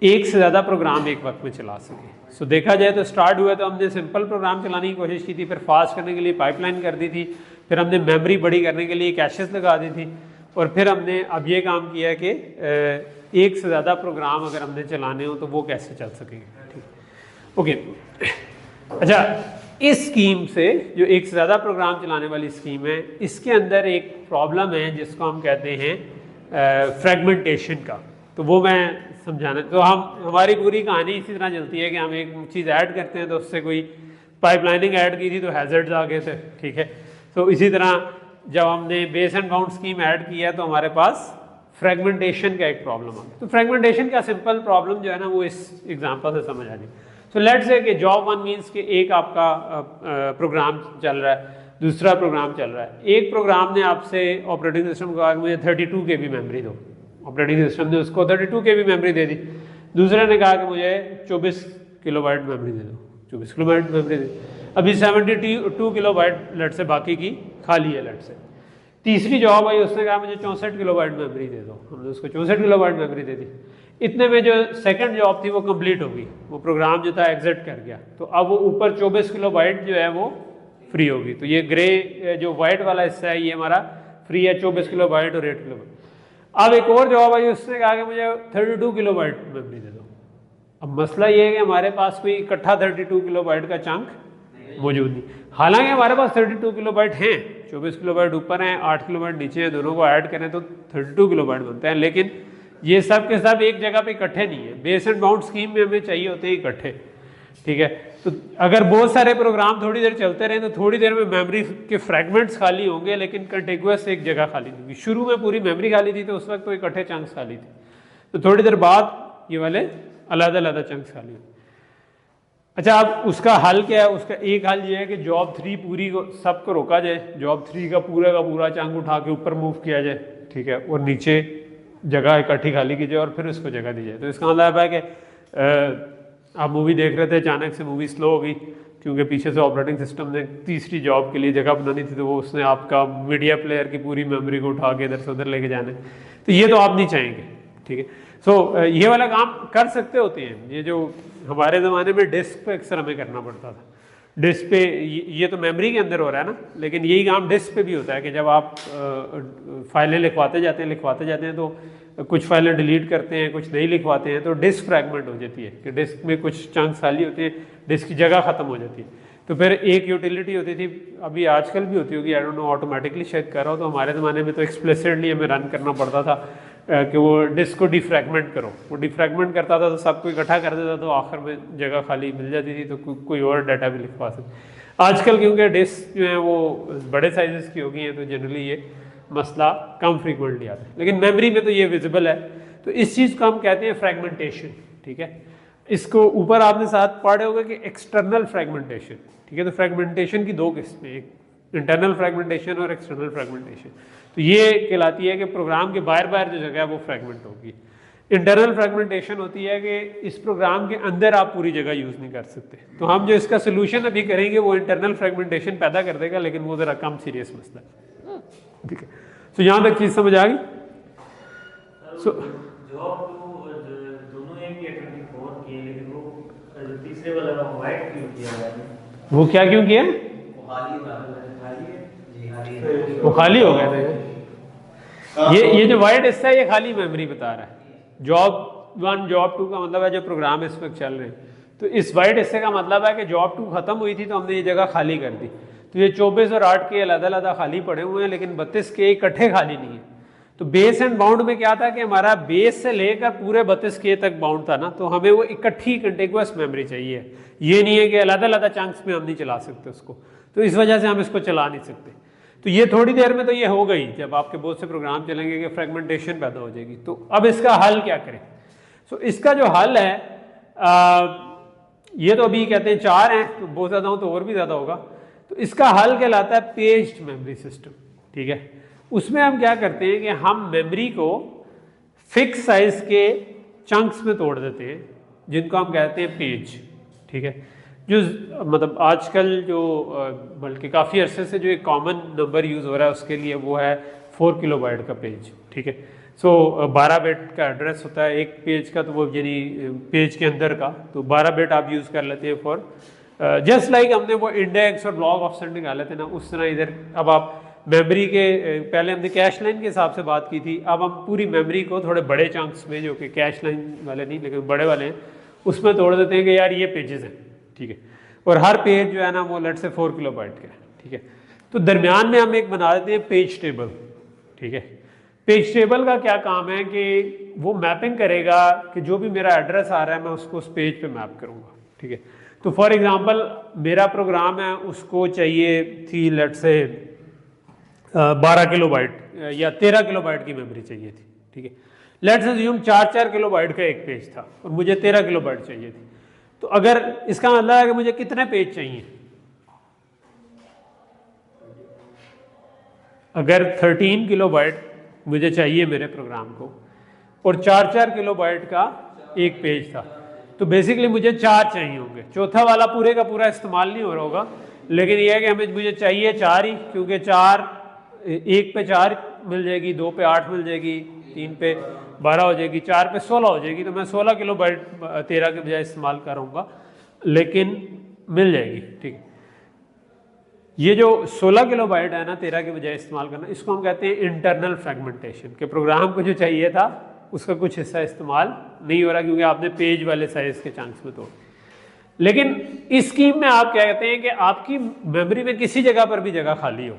एक से ज़्यादा प्रोग्राम एक वक्त में चला सके। सो देखा जाए तो स्टार्ट हुआ तो हमने सिंपल प्रोग्राम चलाने की कोशिश की थी, फिर फास्ट करने के लिए पाइपलाइन कर दी थी, फिर हमने मेमोरी बड़ी करने के लिए कैशेस लगा दी थी, और फिर हमने अब ये काम किया कि एक से ज़्यादा प्रोग्राम अगर हमने चलाने हो तो वो कैसे चल सकेंगे, ठीक। ओके, अच्छा, इस स्कीम से जो एक से ज़्यादा प्रोग्राम चलाने वाली स्कीम है, इसके अंदर एक प्रॉब्लम है जिसको हम कहते हैं फ्रेगमेंटेशन का। तो वो मैं समझाना, तो हमारी पूरी कहानी इसी तरह चलती है कि हम एक चीज़ ऐड करते हैं तो उससे कोई पाइपलाइनिंग ऐड की थी तो हैज़र्ड्स आ गए थे, ठीक है। तो इसी तरह जब हमने base and bound scheme add किया तो हमारे पास फ्रेगमेंटेशन का एक प्रॉब्लम आ गया। तो फ्रेगमेंटेशन का सिंपल प्रॉब्लम जो है ना वो इस एग्जांपल से समझ आ जाए। सो लेट्स से कि जॉब 1 मीन्स कि एक आपका प्रोग्राम चल रहा है, दूसरा प्रोग्राम चल रहा है। एक प्रोग्राम ने आपसे ऑपरेटिंग सिस्टम को कहा कि मुझे 32 KB मेमोरी दो, ऑपरेटिंग सिस्टम ने उसको 32 KB मेमोरी दे दी। दूसरे ने कहा कि मुझे 24 किलोबाइट मेमोरी दे दो, 24 किलोबाइट मेमोरी दे दी। अभी 72 किलोबाइट लेट से बाकी की खाली है लेट से। तीसरी जॉब आई, उसने कहा मुझे 64 किलोबाइट मेमोरी दे दो, हमने उसको 64 किलोबाइट मेमोरी दे दी। इतने में जो सेकंड जॉब थी वो कंप्लीट होगी, वो प्रोग्राम जो था एग्जिट कर गया। तो अब वो ऊपर 24 किलोबाइट जो है वो फ्री होगी। तो ये ग्रे जो वाइट वाला हिस्सा है ये हमारा फ्री है, 24 किलोबाइट और 8 किलोबाइट। अब एक और जॉब आई, उसने कहा कि मुझे 32 किलोबाइट मेमोरी दे दो। अब मसला ये है कि हमारे पास कोई इकट्ठा 32 किलोबाइट का चंक मौजूद नहीं। हालांकि हमारे पास 32 किलोबाइट हैं, 24 किलोबाइट ऊपर हैं, 8 किलोबाइट नीचे हैं, दोनों को ऐड करें तो 32 किलोबाइट बनते हैं। लेकिन ये सब के सब एक जगह पे इकट्ठे नहीं है, बेस एंड बाउंड स्कीम में हमें चाहिए होते हैं इकट्ठे, ठीक है। तो अगर बहुत सारे प्रोग्राम थोड़ी देर चलते रहे तो थोड़ी देर में मेमोरी के फ्रैगमेंट्स खाली होंगे, लेकिन कंटिगुअस एक जगह खाली नहीं होगी। शुरू में पूरी मेमोरी खाली थी तो उस वक्त तो इकट्ठे चंक्स खाली थे, तो थोड़ी देर बाद ये वाले अलग अलग चंक्स खाली होंगे। अच्छा, अब उसका हल क्या है? उसका एक हल ये है कि जॉब 3 पूरी को सबको रोका जाए, जॉब 3 का पूरा चंक उठा के ऊपर मूव किया जाए, ठीक है, और नीचे जगह इकट्ठी खाली की जाए और फिर उसको जगह दी जाए। तो इसका मतलब है कि आप मूवी देख रहे थे, अचानक से मूवी स्लो हो गई क्योंकि पीछे से ऑपरेटिंग सिस्टम ने तीसरी जॉब के लिए जगह बनानी थी, तो वो उसने आपका मीडिया प्लेयर की पूरी मेमोरी को उठा के इधर से उधर लेके जाना है, तो ये तो आप नहीं चाहेंगे, ठीक है। सो ये वाला काम कर सकते होते हैं। ये जो हमारे ज़माने में डिस्क पे अक्सर हमें करना पड़ता था, डिस्क पे ये तो मेमोरी के अंदर हो रहा है ना, लेकिन यही काम डिस्क पे भी होता है कि जब आप फाइलें लिखवाते जाते हैं तो कुछ फाइलें डिलीट करते हैं, कुछ नहीं लिखवाते हैं, तो डिस्क फ्रैगमेंट हो जाती है कि डिस्क में कुछ चंक्स खाली होते हैं, डिस्क की जगह ख़त्म हो जाती है। तो फिर एक यूटिलिटी होती थी, अभी आजकल भी होती होगी, आई डोंट नो, ऑटोमेटिकली शायद कर रहा हो, तो हमारे ज़माने में तो एक्सप्लिसिटली हमें रन करना पड़ता था कि वो डिस्क को डिफ्रैगमेंट करो। वो डिफ्रैगमेंट करता था तो सबको इकट्ठा कर देता, तो आखिर में जगह खाली मिल जाती थी, तो कोई और डाटा भी लिखवा सकते। आजकल क्योंकि डिस्क जो है वो बड़े साइजेस की हो गई हैं, तो जनरली ये मसला कम फ्रीक्वेंटली आता है, लेकिन मेमोरी में तो ये विजिबल है। तो इस चीज़ को हम कहते हैं फ्रैगमेंटेशन, ठीक है। इसको ऊपर आपने साथ पढ़े होगा कि एक्सटर्नल फ्रैगमेंटेशन, ठीक है। तो फ्रैगमेंटेशन की दो किस्में, एक इंटरनल फ्रैगमेंटेशन और एक्सटर्नल फ्रैगमेंटेशन। तो ये कहलाती है कि प्रोग्राम के बाहर जो जगह है वो फ्रैगमेंट होगी। इंटरनल फ्रैगमेंटेशन होती है कि इस प्रोग्राम के अंदर आप पूरी जगह यूज़ नहीं कर सकते। तो हम जो इसका सोल्यूशन अभी करेंगे वो इंटरनल फ्रैगमेंटेशन पैदा कर देगा, लेकिन वो ज़रा कम सीरियस मसला है, ठीक है। तो यहाँ तक चीज़ समझ आ गई। वो क्या क्यों किया? वो खाली हो गए थे। ये जो वाइट हिस्सा है ये खाली मेमोरी बता रहा है। जॉब 1 जॉब 2 का मतलब है जो प्रोग्राम इस वक्त चल रहे हैं। तो इस वाइट हिस्से का मतलब है कि जॉब 2 खत्म हुई थी तो हमने ये जगह खाली कर दी। तो ये 24 और 8 के अलग-अलग खाली पड़े हुए हैं, लेकिन 32 के इकट्ठे खाली नहीं है। तो बेस एंड बाउंड में क्या था कि हमारा बेस से लेकर पूरे 32 के तक बाउंड था ना, तो हमें वो इकट्ठी कंटिगुअस मेमोरी चाहिए। ये नहीं है कि अलग-अलग चंक्स में हम नहीं चला सकते उसको, तो इस वजह से हम इसको चला नहीं सकते। तो ये थोड़ी देर में तो ये हो गई, जब आपके बहुत से प्रोग्राम चलेंगे कि फ्रेगमेंटेशन पैदा हो जाएगी। तो अब इसका हल क्या करें? इसका जो हल है ये तो अभी कहते हैं 4 हैं, तो बहुत ज़्यादा हो तो और भी ज़्यादा होगा। तो इसका हल कहलाता है पेज्ड मेमोरी सिस्टम, ठीक है। उसमें हम क्या करते हैं कि हम मेमोरी को फिक्स साइज के चंक्स में तोड़ देते हैं, जिनको हम कहते हैं पेज, ठीक है। जो मतलब आजकल जो बल्कि काफ़ी अरसे से जो एक कॉमन नंबर यूज़ हो रहा है उसके लिए वो है 4 किलोबाइट का पेज, ठीक है। 12 बिट का एड्रेस होता है एक पेज का, तो वो यानी पेज के अंदर का, तो 12 बिट आप यूज़ कर लेते हैं फॉर जस्ट लाइक हमने वो इंडेक्स और ब्लॉक ऑफसेट निकाले थे ना, उस तरह इधर अब आप मेमोरी के पहले हमने कैश लाइन के हिसाब से बात की थी, अब हम पूरी मेमोरी को थोड़े बड़े चंक्स में, जो कि कैश लाइन वाले नहीं लेकिन बड़े वाले हैं, उसमें तोड़ देते हैं कि यार ये पेजेस हैं, ठीक है। और हर पेज जो है ना वो लेट से 4 किलोबाइट का है, ठीक है। तो दरमियान में हम एक बना देते हैं पेज टेबल, ठीक है। पेज टेबल का क्या काम है कि वो मैपिंग करेगा कि जो भी मेरा एड्रेस आ रहा है मैं उसको उस पेज पे मैप करूँगा, ठीक है। तो फॉर एग्जांपल मेरा प्रोग्राम है, उसको चाहिए थी लेट से 12 किलोबाइट या 13 किलोबाइट की मेमोरी चाहिए थी, ठीक है। लेट्स अज्यूम 4 किलोबाइट का एक पेज था और मुझे 13 किलोबाइट चाहिए थी। तो अगर इसका मतलब है कि मुझे कितने पेज चाहिए? अगर 13 किलोबाइट मुझे चाहिए मेरे प्रोग्राम को और 4 किलोबाइट का एक पेज था, तो बेसिकली मुझे 4 चाहिए होंगे। चौथा वाला पूरे का पूरा इस्तेमाल नहीं हो रहा होगा, लेकिन यह है कि मुझे चाहिए 4 ही, क्योंकि 4 1 पे 4 मिल जाएगी, 2 पे 8 मिल जाएगी, 3 पे 12 हो जाएगी, 4 पे 16 हो जाएगी। तो मैं 16 किलोबाइट 13 के बजाय इस्तेमाल करूँगा, लेकिन मिल जाएगी, ठीक है। ये जो 16 किलोबाइट है ना 13 के बजाय इस्तेमाल करना, इसको हम कहते हैं इंटरनल फ्रैगमेंटेशन, कि प्रोग्राम को जो चाहिए था उसका कुछ हिस्सा इस्तेमाल नहीं हो रहा क्योंकि आपने पेज वाले साइज के चंक्स में तोड़। लेकिन इस स्कीम में आप क्या कहते हैं कि आपकी मेमोरी में किसी जगह पर भी जगह खाली हो,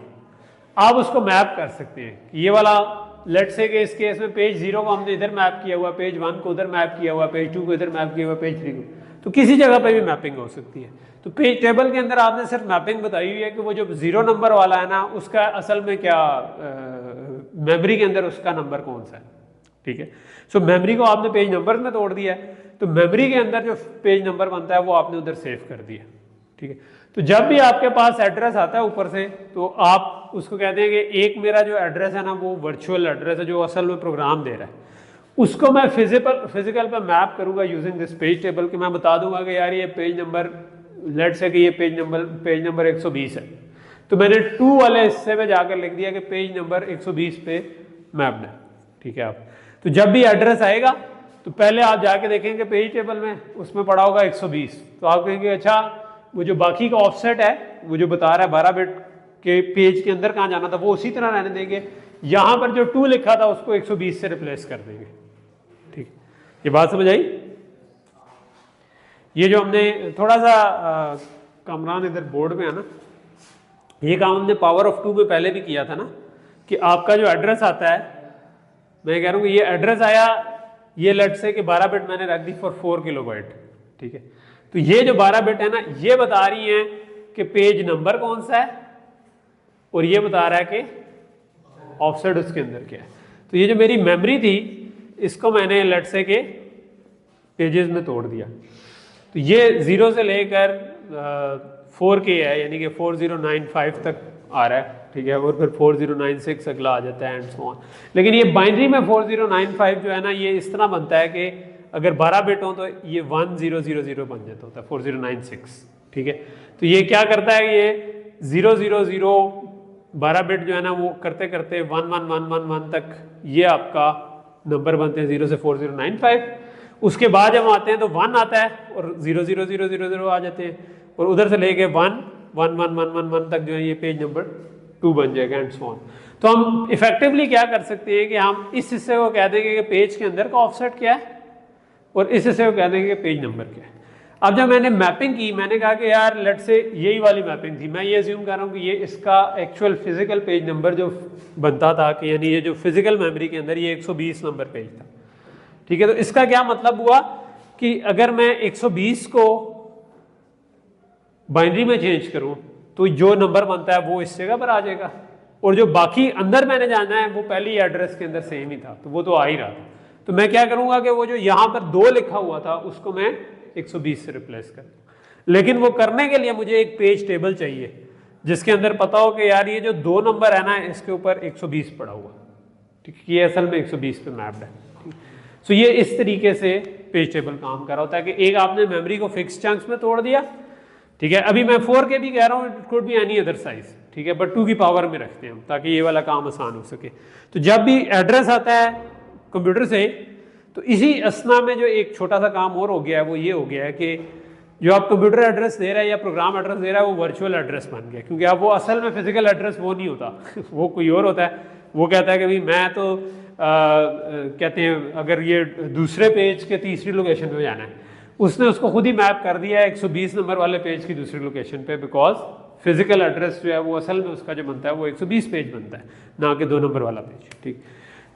आप उसको मैप कर सकते हैं। ये वाला लेट से कि इस केस में पेज 0 को हमने इधर मैप किया हुआ, पेज 1 को उधर मैप किया हुआ, पेज 2 को इधर मैप किया हुआ, पेज 3 को, तो किसी जगह पे भी मैपिंग हो सकती है। तो पेज टेबल के अंदर आपने सिर्फ मैपिंग बताई हुई है कि वो जो 0 नंबर वाला है ना, उसका असल में क्या मेमोरी के अंदर उसका नंबर कौन सा है, ठीक है। सो मेमोरी को आपने पेज नंबर में तोड़ दिया है, तो मेमोरी के अंदर जो पेज नंबर बनता है वो आपने उधर सेव कर दिया, ठीक है। तो जब भी आपके पास एड्रेस आता है ऊपर से, तो आप उसको कहते हैं कि एक मेरा जो एड्रेस है ना वो वर्चुअल एड्रेस है जो असल में प्रोग्राम दे रहा है, उसको मैं फिजिकल पे मैप करूंगा यूजिंग दिस पेज टेबल। कि मैं बता दूंगा कि यार ये पेज नंबर, लेट से कि ये पेज नंबर 120 है, तो मैंने 2 वाले हिस्से में जाकर लिख दिया कि पेज नंबर 120 पे मैप्ड है, ठीक है। आप तो जब भी एड्रेस आएगा तो पहले आप जाके देखेंगे पेज टेबल में, उसमें पड़ा होगा 120, तो आप कहेंगे अच्छा वो जो बाकी का ऑफसेट है वो जो बता रहा है 12 बिट के पेज के अंदर कहाँ जाना था वो उसी तरह रहने देंगे, यहाँ पर जो 2 लिखा था उसको 120 से रिप्लेस कर देंगे, ठीक। ये बात समझ आई? ये जो हमने थोड़ा सा कामरान इधर बोर्ड में है ना, ये काम हमने पावर ऑफ 2 में पहले भी किया था ना, कि आपका जो एड्रेस आता है, मैं कह रहा हूँ ये एड्रेस आया, ये लेट से कि 12 बिट मैंने रख दी फॉर 4 किलोबाइट, ठीक है। तो ये जो 12 बिट है ना, ये बता रही है कि पेज नंबर कौन सा है, और ये बता रहा है कि ऑफसेट उसके अंदर क्या है। तो ये जो मेरी मेमोरी थी, इसको मैंने लेट से के पेजेस में तोड़ दिया। तो ये 0 से लेकर 4K है, यानी कि 4095 तक आ रहा है, ठीक है, और फिर 4096 अगला आ जाता है एंड सो ऑन। लेकिन ये बाइनरी में 4095 जो है ना, ये इस तरह बनता है कि अगर 12 बिट हो तो ये 1000 बन जाता होता है 4096, ठीक है। तो ये क्या करता है, ये 000 12 बिट जो है ना वो करते करते 11111 तक ये आपका नंबर बनते हैं 0 से 4095। उसके बाद जब आते हैं तो 1 आता है और 00000 आ जाते हैं, और उधर से लेके 11111 तक जो है ये पेज नंबर 2 बन जाएगा एंड सो ऑन। तो हम इफेक्टिवली क्या कर सकते हैं कि हम इस हिस्से को कह देंगे कि पेज के अंदर का ऑफसेट क्या है, और इस हिस्से को कह देंगे कि पेज नंबर क्या है। अब जब मैंने मैपिंग की, मैंने कहा कि यार लेट से यही वाली मैपिंग थी, मैं ये अज्यूम कर रहा हूँ कि ये इसका एक्चुअल फिजिकल पेज नंबर जो बनता था, कि यानी ये जो फिजिकल मेमोरी के अंदर ये 120 नंबर पेज था, ठीक है। तो इसका क्या मतलब हुआ कि अगर मैं 120 को बाइनरी में चेंज करूं तो जो नंबर बनता है वो इस जगह पर आ जाएगा, और जो बाकी अंदर मैंने जाना है वो पहले ही एड्रेस के अंदर सेम ही था, तो वो तो आ ही रहा था। तो मैं क्या करूंगा कि वो जो यहाँ पर 2 लिखा हुआ था उसको मैं 120 से रिप्लेस कर दूं। लेकिन वो करने के लिए मुझे एक पेज टेबल चाहिए जिसके अंदर पता हो कि यार ये जो 2 नंबर है ना इसके ऊपर 120 पड़ा हुआ, ठीक है, ये असल में 120 पे मैप्ड है। सो ये इस तरीके से पेज टेबल काम कर रहा होता है कि एक आपने मेमोरी को फिक्स चंक्स में तोड़ दिया, ठीक है। अभी मैं 4K भी कह रहा हूँ, it could be any other size, ठीक है, बट 2 की पावर में रखते हैं हम ताकि ये वाला काम आसान हो सके। तो जब भी एड्रेस आता है कंप्यूटर से, तो इसी असना में जो एक छोटा सा काम और हो गया है वो ये हो गया है कि जो आप कंप्यूटर एड्रेस दे रहा है या प्रोग्राम एड्रेस दे रहा है वो वर्चुअल एड्रेस बन गया, क्योंकि अब वो असल में फिजिकल एड्रेस वो नहीं होता वो कोई और होता है। वो कहता है कि भाई मैं तो कहते हैं अगर ये दूसरे पेज के तीसरी लोकेशन पे जाना है, उसने उसको खुद ही मैप कर दिया है 120 नंबर वाले पेज की दूसरी लोकेशन पे, बिकॉज फिजिकल एड्रेस जो है वो असल में उसका जो बनता है वो 120 पेज बनता है, ना कि 2 नंबर वाला पेज, ठीक।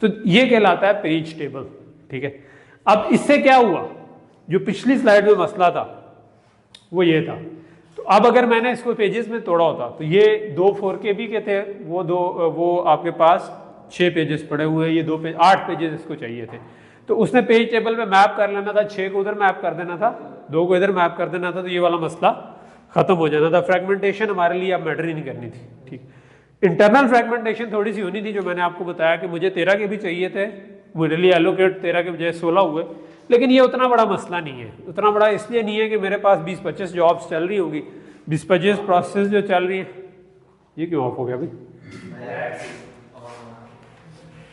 तो ये कहलाता है पेज टेबल, ठीक है। अब इससे क्या हुआ, जो पिछली स्लाइड में मसला था वो ये था। तो अब अगर मैंने इसको पेजेस में तोड़ा होता तो ये 2 4KB के थे, वो आपके पास 6 पेजेस पड़े हुए हैं, ये 2 पेज 8 पेजेस इसको चाहिए थे। तो उसने पेज टेबल में मैप कर लेना था, 6 को उधर मैप कर देना था, 2 को इधर मैप कर देना था, तो ये वाला मसला खत्म हो जाना था। फ्रेगमेंटेशन हमारे लिए अब मैटर ही नहीं करनी थी, ठीक। इंटरनल फ्रेगमेंटेशन थोड़ी सी होनी थी, जो मैंने आपको बताया कि मुझे 13 के भी चाहिए थे, मेरे लिए एलोकेट 13 के बजाय 16 हुए। लेकिन ये उतना बड़ा मसला नहीं है, उतना बड़ा इसलिए नहीं है कि मेरे पास 20-25 जॉब्स चल रही होंगी, 20-25 प्रोसेस जो चल रही है। ये क्यों ऑफ हो गया भाई?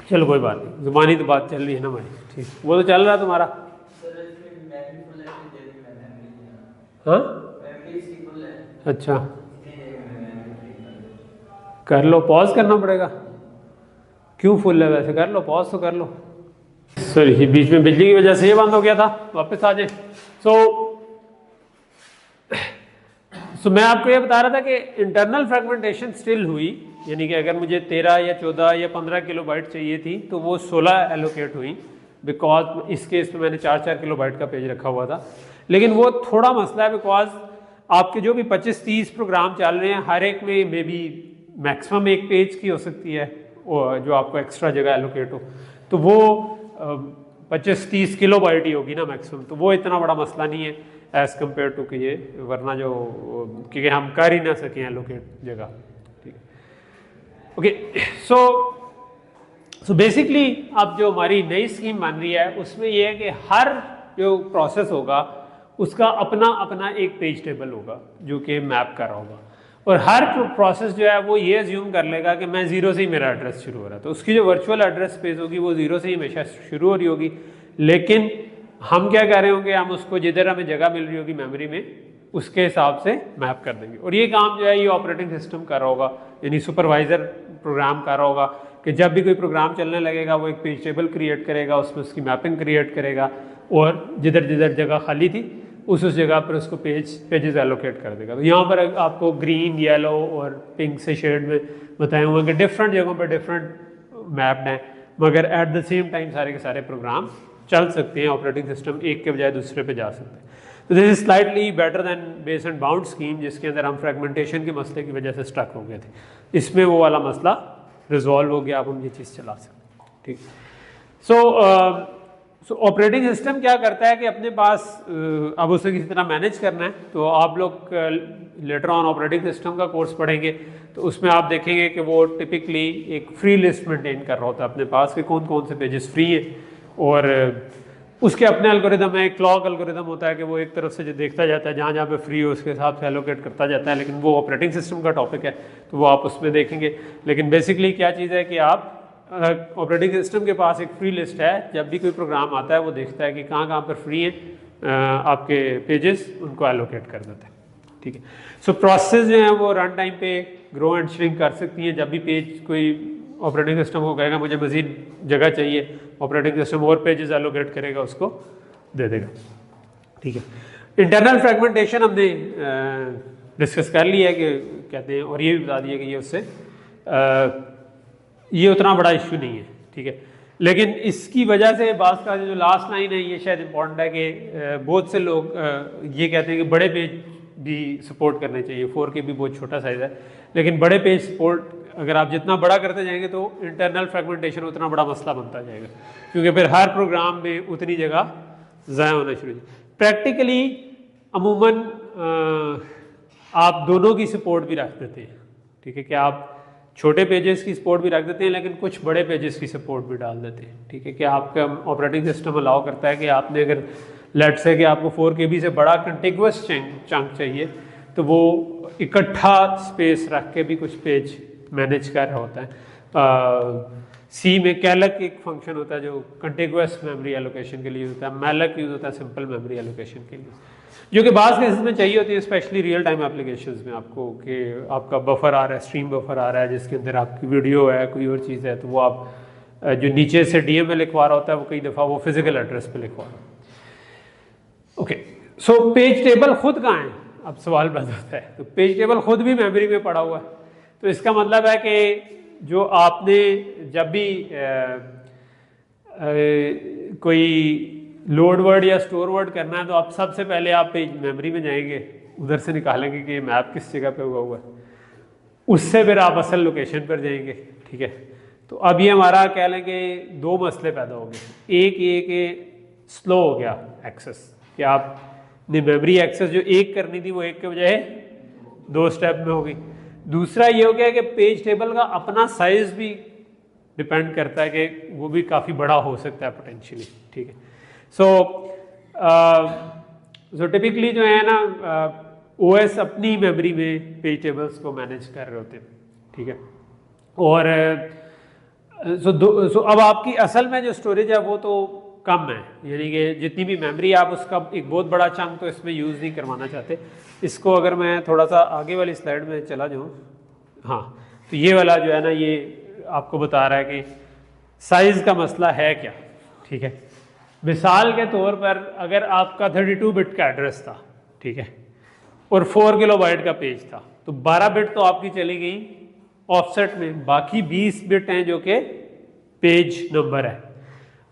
चलो कोई बात नहीं, जुबानी तो बात चल रही है ना हमारी, ठीक। वो तो चल रहा है तुम्हारा, हाँ अच्छा कर लो, पॉज करना पड़ेगा। क्यों फुल है वैसे? कर लो, पॉज तो कर लो। सॉरी, बीच में बिजली की वजह से ये बंद हो गया था, वापस आ जाए। सो मैं आपको ये बता रहा था कि इंटरनल फ्रेगमेंटेशन स्टिल हुई, यानी कि अगर मुझे 13 या 14 या 15 किलोबाइट चाहिए थी तो वो 16 एलोकेट हुई, बिकॉज इस केस में मैंने 4-4 किलोबाइट का पेज रखा हुआ था। लेकिन वो थोड़ा मसला है, बिकॉज आपके जो भी 25-30 प्रोग्राम चल रहे हैं हर एक में मे बी मैक्सिमम एक पेज की हो सकती है और जो आपको एक्स्ट्रा जगह एलोकेट हो, तो वो 25-30 किलोबाइट ही होगी ना मैक्सिमम, तो वो इतना बड़ा मसला नहीं है एज़ कम्पेयर टू कि ये, वरना जो क्योंकि हम कर ही ना सकें एलोकेट जगह। ठीक है, ओके। सो बेसिकली अब जो हमारी नई स्कीम बन रही है उसमें ये है कि हर जो प्रोसेस होगा उसका अपना अपना एक पेज टेबल होगा जो कि मैप कर रहा होगा, और हर प्रोसेस जो है वो ये अज्यूम कर लेगा कि मैं ज़ीरो से ही मेरा एड्रेस शुरू हो रहा है, तो उसकी जो वर्चुअल एड्रेस स्पेस होगी वो ज़ीरो से ही हमेशा शुरू हो रही होगी। लेकिन हम क्या कह रहे होंगे, हम उसको जिधर हमें जगह मिल रही होगी मेमोरी में उसके हिसाब से मैप कर देंगे, और ये काम जो है ये ऑपरेटिंग सिस्टम कर रहा होगा, यानी सुपरवाइज़र प्रोग्राम कर रहा होगा कि जब भी कोई प्रोग्राम चलने लगेगा वो एक पेज टेबल क्रिएट करेगा, उसमें उसकी मैपिंग क्रिएट करेगा, और जिधर जिधर जगह खाली थी उस जगह पर उसको पेजेस एलोकेट कर देगा। तो यहाँ पर आपको ग्रीन, येलो और पिंक से शेड में बताए हुए कि डिफरेंट जगहों पर डिफरेंट मैप्ड हैं, मगर एट द सेम टाइम सारे के सारे प्रोग्राम चल सकते हैं, ऑपरेटिंग सिस्टम एक के बजाय दूसरे पे जा सकते हैं। तो this is slightly better than base and bound scheme, जिसके अंदर हम फ्रेगमेंटेशन के मसले की वजह से स्टक हो गए थे। इसमें वो वाला मसला रिजॉल्व हो गया, अब हम ये चीज़ चला सकते हैं। ठीक, सो ऑपरेटिंग सिस्टम क्या करता है कि अपने पास अब उसे किसी तरह मैनेज करना है, तो आप लोग लेटर ऑन ऑपरेटिंग सिस्टम का कोर्स पढ़ेंगे तो उसमें आप देखेंगे कि वो टिपिकली एक फ्री लिस्ट मेंटेन कर रहा होता है अपने पास कि कौन कौन से पेजेस फ्री हैं, और उसके अपने एल्गोरिदम है, क्लॉक एल्गोरिदम होता है कि वो एक तरफ से जो देखता जाता है जहाँ जहाँ पे फ्री हो उसके हिसाब से एलोकेट करता जाता है, लेकिन वो ऑपरेटिंग सिस्टम का टॉपिक है तो वो आप उसमें देखेंगे। लेकिन बेसिकली क्या चीज़ है कि आप ऑपरेटिंग सिस्टम के पास एक फ्री लिस्ट है, जब भी कोई प्रोग्राम आता है वो देखता है कि कहाँ कहाँ पर फ्री है आपके पेजेस, उनको एलोकेट कर देते हैं। ठीक है, सो प्रोसेस जो है वो रन टाइम पे ग्रो एंड श्रिंक कर सकती है। जब भी पेज कोई ऑपरेटिंग सिस्टम को कहेगा मुझे मज़ीद जगह चाहिए, ऑपरेटिंग सिस्टम और पेजेस एलोकेट करेगा, उसको दे देगा। ठीक है, इंटरनल फ्रेगमेंटेशन हमने डिस्कस कर लिया है कि कहते हैं, और ये भी बता दिया कि ये उससे ये उतना बड़ा इशू नहीं है। ठीक है, लेकिन इसकी वजह से बात का जो लास्ट लाइन है ये शायद इंपॉर्टेंट है कि बहुत से लोग ये कहते हैं कि बड़े पेज भी सपोर्ट करने चाहिए, 4K भी बहुत छोटा साइज़ है, लेकिन बड़े पेज सपोर्ट अगर आप जितना बड़ा करते जाएंगे तो इंटरनल फ्रेगमेंटेशन उतना बड़ा मसला बनता जाएगा, क्योंकि फिर हर प्रोग्राम में उतनी जगह ज़ाया होना शुरू हो जाए। प्रैक्टिकली अमूमन आप दोनों की सपोर्ट भी रख देते हैं। ठीक है, कि आप छोटे पेजेस की सपोर्ट भी रख देते हैं लेकिन कुछ बड़े पेजेस की सपोर्ट भी डाल देते हैं। ठीक है, कि आपका ऑपरेटिंग सिस्टम अलाउ करता है कि आपने अगर लेट से कि आपको 4KB से बड़ा कंटिग्यूअस चंक चाहिए तो वो इकट्ठा स्पेस रख के भी कुछ पेज मैनेज कर रहा होता है। सी में कैलक एक फंक्शन होता है जो कंटिग्यूअस मेमोरी एलोकेशन के लिए होता है, मैलक यूज होता है सिंपल मेमोरी एलोकेशन के लिए, जो कि बाज़ केसेस में चाहिए होती है, स्पेशली रियल टाइम एप्लीकेशंस में आपको कि आपका बफर आ रहा है, स्ट्रीम बफर आ रहा है जिसके अंदर आपकी वीडियो है, कोई और चीज़ है, तो वो आप जो नीचे से DM में लिखवा रहा होता है वो कई दफ़ा वो फिजिकल एड्रेस पे लिखवा रहा है। ओके, सो पेज टेबल खुद कहाँ है, अब सवाल पैदा होता है। तो पेज टेबल खुद भी मेमोरी में पड़ा हुआ है, तो इसका मतलब है कि जो आपने जब भी कोई लोड वर्ड या स्टोर वर्ड करना है तो आप सबसे पहले आप पेज मेमोरी में जाएंगे, उधर से निकालेंगे कि मैप किस जगह पे हुआ है, उससे फिर आप असल लोकेशन पर जाएंगे। ठीक है, तो अब ये हमारा कह लें कि दो मसले पैदा हो गए। एक ये कि स्लो हो गया एक्सेस, कि आपने मेमोरी एक्सेस जो एक करनी थी वो एक के बजाय 2 स्टेप में हो गई। दूसरा ये हो गया कि पेज टेबल का अपना साइज भी डिपेंड करता है कि वो भी काफ़ी बड़ा हो सकता है पोटेंशियली। ठीक है, सो टिपिकली जो है ना OS अपनी मेमोरी में पेज टेबल्स को मैनेज कर रहे होते हैं। ठीक है, और सो अब आपकी असल में जो स्टोरेज है वो तो कम है, यानी कि जितनी भी मेमोरी आप उसका एक बहुत बड़ा चंक तो इसमें यूज़ नहीं करवाना चाहते। इसको अगर मैं थोड़ा सा आगे वाली स्लाइड में चला जाऊँ, हाँ, तो ये वाला जो है ना ये आपको बता रहा है कि साइज़ का मसला है क्या। ठीक है, मिसाल के तौर पर अगर आपका 32 बिट का एड्रेस था, ठीक है, और 4 किलोबाइट का पेज था, तो 12 बिट तो आपकी चली गई ऑफसेट में, बाकी 20 बिट हैं जो कि पेज नंबर है।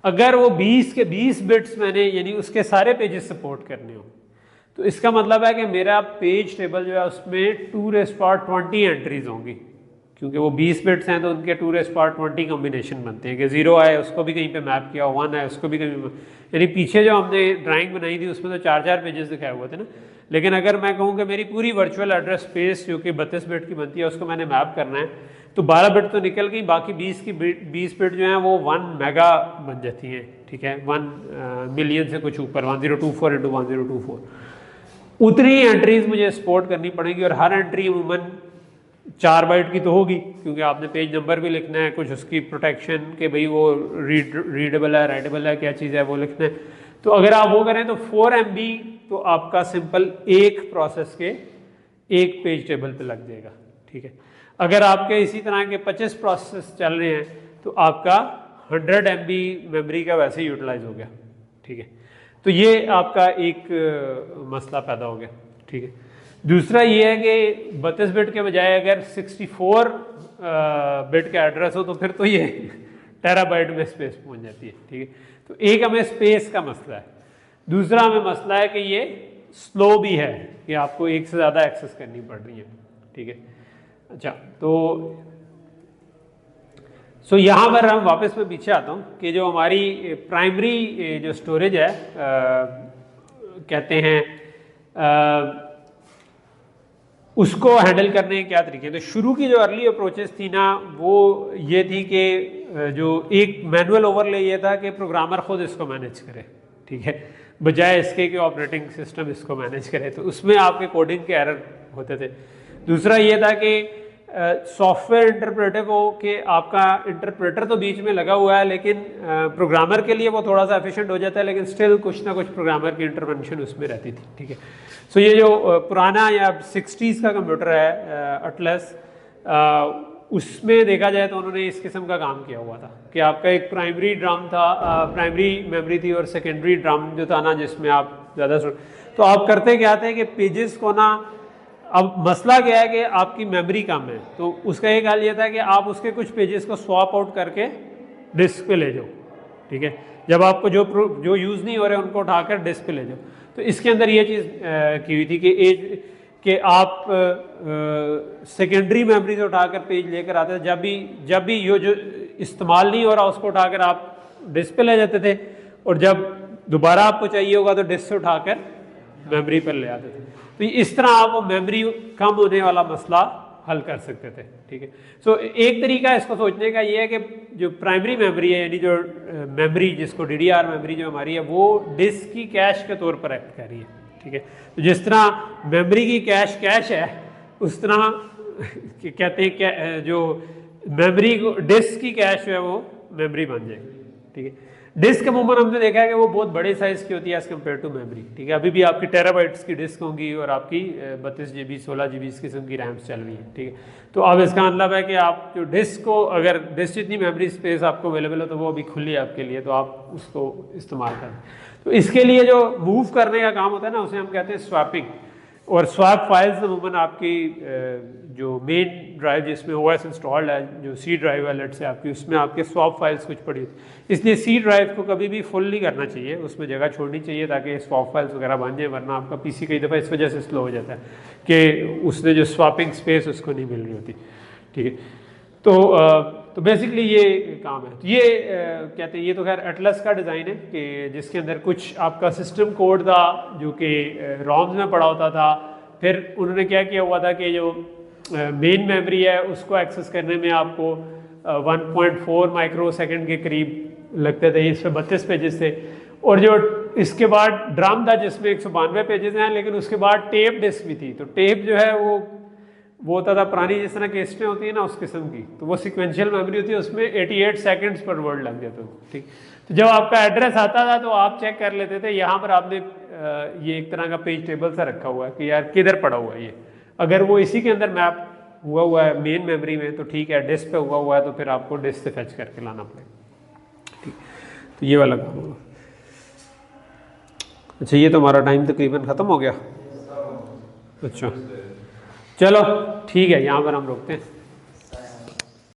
अगर वो 20 के 20 बिट्स मैंने यानी उसके सारे पेजेस सपोर्ट करने हो तो इसका मतलब है कि मेरा पेज टेबल जो है उसमें 2⁻20 एंट्रीज होंगी, क्योंकि वो 20 बिट्स हैं तो उनके 2⁻20 कॉम्बिनेशन बनते हैं कि 0 आए उसको भी कहीं पे मैप किया, 1 है उसको भी कहीं, यानी पीछे जो हमने ड्राइंग बनाई थी उसमें तो 4-4 पेजेस दिखाए हुए थे ना। लेकिन अगर मैं कहूँ कि मेरी पूरी वर्चुअल एड्रेस स्पेस जो कि 32 बिट की बनती है उसको मैंने मैप करना है तो 12 बिट तो निकल गई, बाकी 20 बिट जो हैं वो 1 मेगा बन जाती हैं, ठीक है, 1 मिलियन से कुछ ऊपर, 1024 × 1024 उतनी एंट्रीज मुझे सपोर्ट करनी पड़ेगी। और हर एंट्री अमूमन 4 बाइट की तो होगी, क्योंकि आपने पेज नंबर भी लिखना है, कुछ उसकी प्रोटेक्शन के भाई वो रीडेबल है, राइटेबल है, क्या चीज़ है वो लिखना है। तो अगर आप वो करें तो 4 MB तो आपका सिंपल एक प्रोसेस के एक पेज टेबल पे लग जाएगा, ठीक है। अगर आपके इसी तरह के 25 प्रोसेस चल रहे हैं तो आपका 100 MB मेमोरी का वैसे ही यूटिलाइज हो गया, ठीक है। तो ये आपका एक मसला पैदा हो गया, ठीक है। दूसरा ये है कि 32 बिट के बजाय अगर 64 बिट का एड्रेस हो तो फिर तो ये टेराबाइट में स्पेस पहुंच जाती है, ठीक है। तो एक हमें स्पेस का मसला है, दूसरा हमें मसला है कि ये स्लो भी है कि आपको एक से ज़्यादा एक्सेस करनी पड़ रही है, ठीक है। अच्छा, तो यहाँ पर हम वापस में पीछे आता हूँ कि जो हमारी प्राइमरी जो स्टोरेज है कहते हैं उसको हैंडल करने के क्या तरीके हैं। तो शुरू की जो अर्ली अप्रोचेस थी ना वो ये थी कि जो एक मैनुअल ओवरले ये था कि प्रोग्रामर खुद इसको मैनेज करे, ठीक है, बजाय इसके कि ऑपरेटिंग सिस्टम इसको मैनेज करे, तो उसमें आपके कोडिंग के एरर होते थे। दूसरा ये था कि सॉफ्टवेयर इंटरप्रेटर को कि आपका इंटरप्रेटर तो बीच में लगा हुआ है लेकिन प्रोग्रामर के लिए वो थोड़ा सा एफिशिएंट हो जाता है, लेकिन स्टिल कुछ ना कुछ प्रोग्रामर की इंटरवेंशन उसमें रहती थी, ठीक है। सो ये जो पुराना या 60s का कंप्यूटर है अटलस, उसमें देखा जाए तो उन्होंने इस किस्म का काम किया हुआ था कि आपका एक प्राइमरी ड्रम था, प्राइमरी मेमोरी थी और सेकेंडरी ड्रम जो था ना जिसमें आप ज़्यादा, तो आप करते क्या थे कि पेजेस को ना, अब मसला क्या है कि आपकी मेमोरी कम है तो उसका एक हाल ये था कि आप उसके कुछ पेजेस को स्वैप आउट करके डिस्क पे ले जाओ, ठीक है, जब आपको जो यूज़ नहीं हो रहे उनको उठाकर डिस्क पे ले जाओ। तो इसके अंदर ये चीज़ की हुई थी कि आप सेकेंडरी मेमोरी से उठाकर पेज लेकर आते थे, जब भी ये जो इस्तेमाल नहीं हो रहा उसको उठाकर आप डिस्क पे ले जाते थे, और जब दोबारा आपको चाहिए होगा तो डिस्क से उठाकर मेमोरी पर ले आते थे। तो इस तरह आप वो मेमोरी कम होने वाला मसला हल कर सकते थे, ठीक है। सो एक तरीका इसको सोचने का ये है कि जो प्राइमरी मेमोरी है यानी जो मेमोरी जिसको DDR मेमोरी जो हमारी है वो डिस्क की कैश के तौर पर एक्ट कर रही है, ठीक है। तो जिस तरह मेमोरी की कैश है उस तरह कहते हैं क्या जो मेमोरी को डिस्क की कैश है वो मेमोरी बन जाएगी, ठीक है। डिस्क अमूमन हमने देखा है कि वो बहुत बड़े साइज़ की होती है एज़ कम्पेयर टू मेमोरी, ठीक है। अभी भी आपकी टेराबाइट्स की डिस्क होंगी और आपकी 32 GB 16 GB इस किस्म की रैम्स चल रही है, ठीक है। तो अब इसका मतलब है कि आप जो डिस्क को, अगर डिस्क जितनी मेमोरी स्पेस आपको अवेलेबल हो तो वो अभी खुली है आपके लिए, तो आप उसको इस्तेमाल करें। तो इसके लिए जो मूव करने का काम होता है ना उसे हम कहते हैं स्वैपिंग, और स्वैप फाइल्स अमूमन आपकी जो मेन ड्राइव जिसमें OS इंस्टॉल्ड है, जो C ड्राइव है लेट से आपकी, उसमें आपके स्वैप फाइल्स कुछ पड़ी होती, इसलिए C ड्राइव को कभी भी फुल नहीं करना चाहिए, उसमें जगह छोड़नी चाहिए ताकि स्वैप फाइल्स वगैरह बन जाए, वरना आपका PC कई दफ़ा इस वजह से स्लो हो जाता है कि उसने जो स्वैपिंग स्पेस उसको नहीं मिल रही होती, ठीक है। तो बेसिकली ये काम है। तो ये कहते हैं, ये तो खैर एटलस का डिज़ाइन है कि जिसके अंदर कुछ आपका सिस्टम कोड था जो कि रॉम्स में पड़ा होता था, फिर उन्होंने क्या किया हुआ था कि जो मेन मेमोरी है उसको एक्सेस करने में आपको 1.4 माइक्रो सेकेंड के करीब लगते थे, इसमें 32 पेजेस थे, और जो इसके बाद ड्रम था जिसमें 192 पेजेस हैं, लेकिन उसके बाद टेप डिस्क भी थी। तो टेप जो है वो होता था पुरानी जिस तरह केस्टें होती है ना उस किस्म की, तो वो सिक्वेंशियल मेमोरी होती है, उसमें 88 सेकंड्स पर वर्ड लग जाता था, ठीक। तो जब आपका एड्रेस आता था तो आप चेक कर लेते थे, यहाँ पर आपने ये एक तरह का पेज टेबल सा रखा हुआ है कि यार किधर पड़ा हुआ है ये, अगर वो इसी के अंदर मैप हुआ है मेन मेमोरी में तो ठीक है, डिस्क पे हुआ है तो फिर आपको डिस्क से फैच करके लाना पड़ेगा, ठीक। तो ये वाला काम होगा। अच्छा, ये तो हमारा टाइम तकरीबन ख़त्म हो गया। अच्छा चलो ठीक है, यहाँ पर हम रोकते हैं।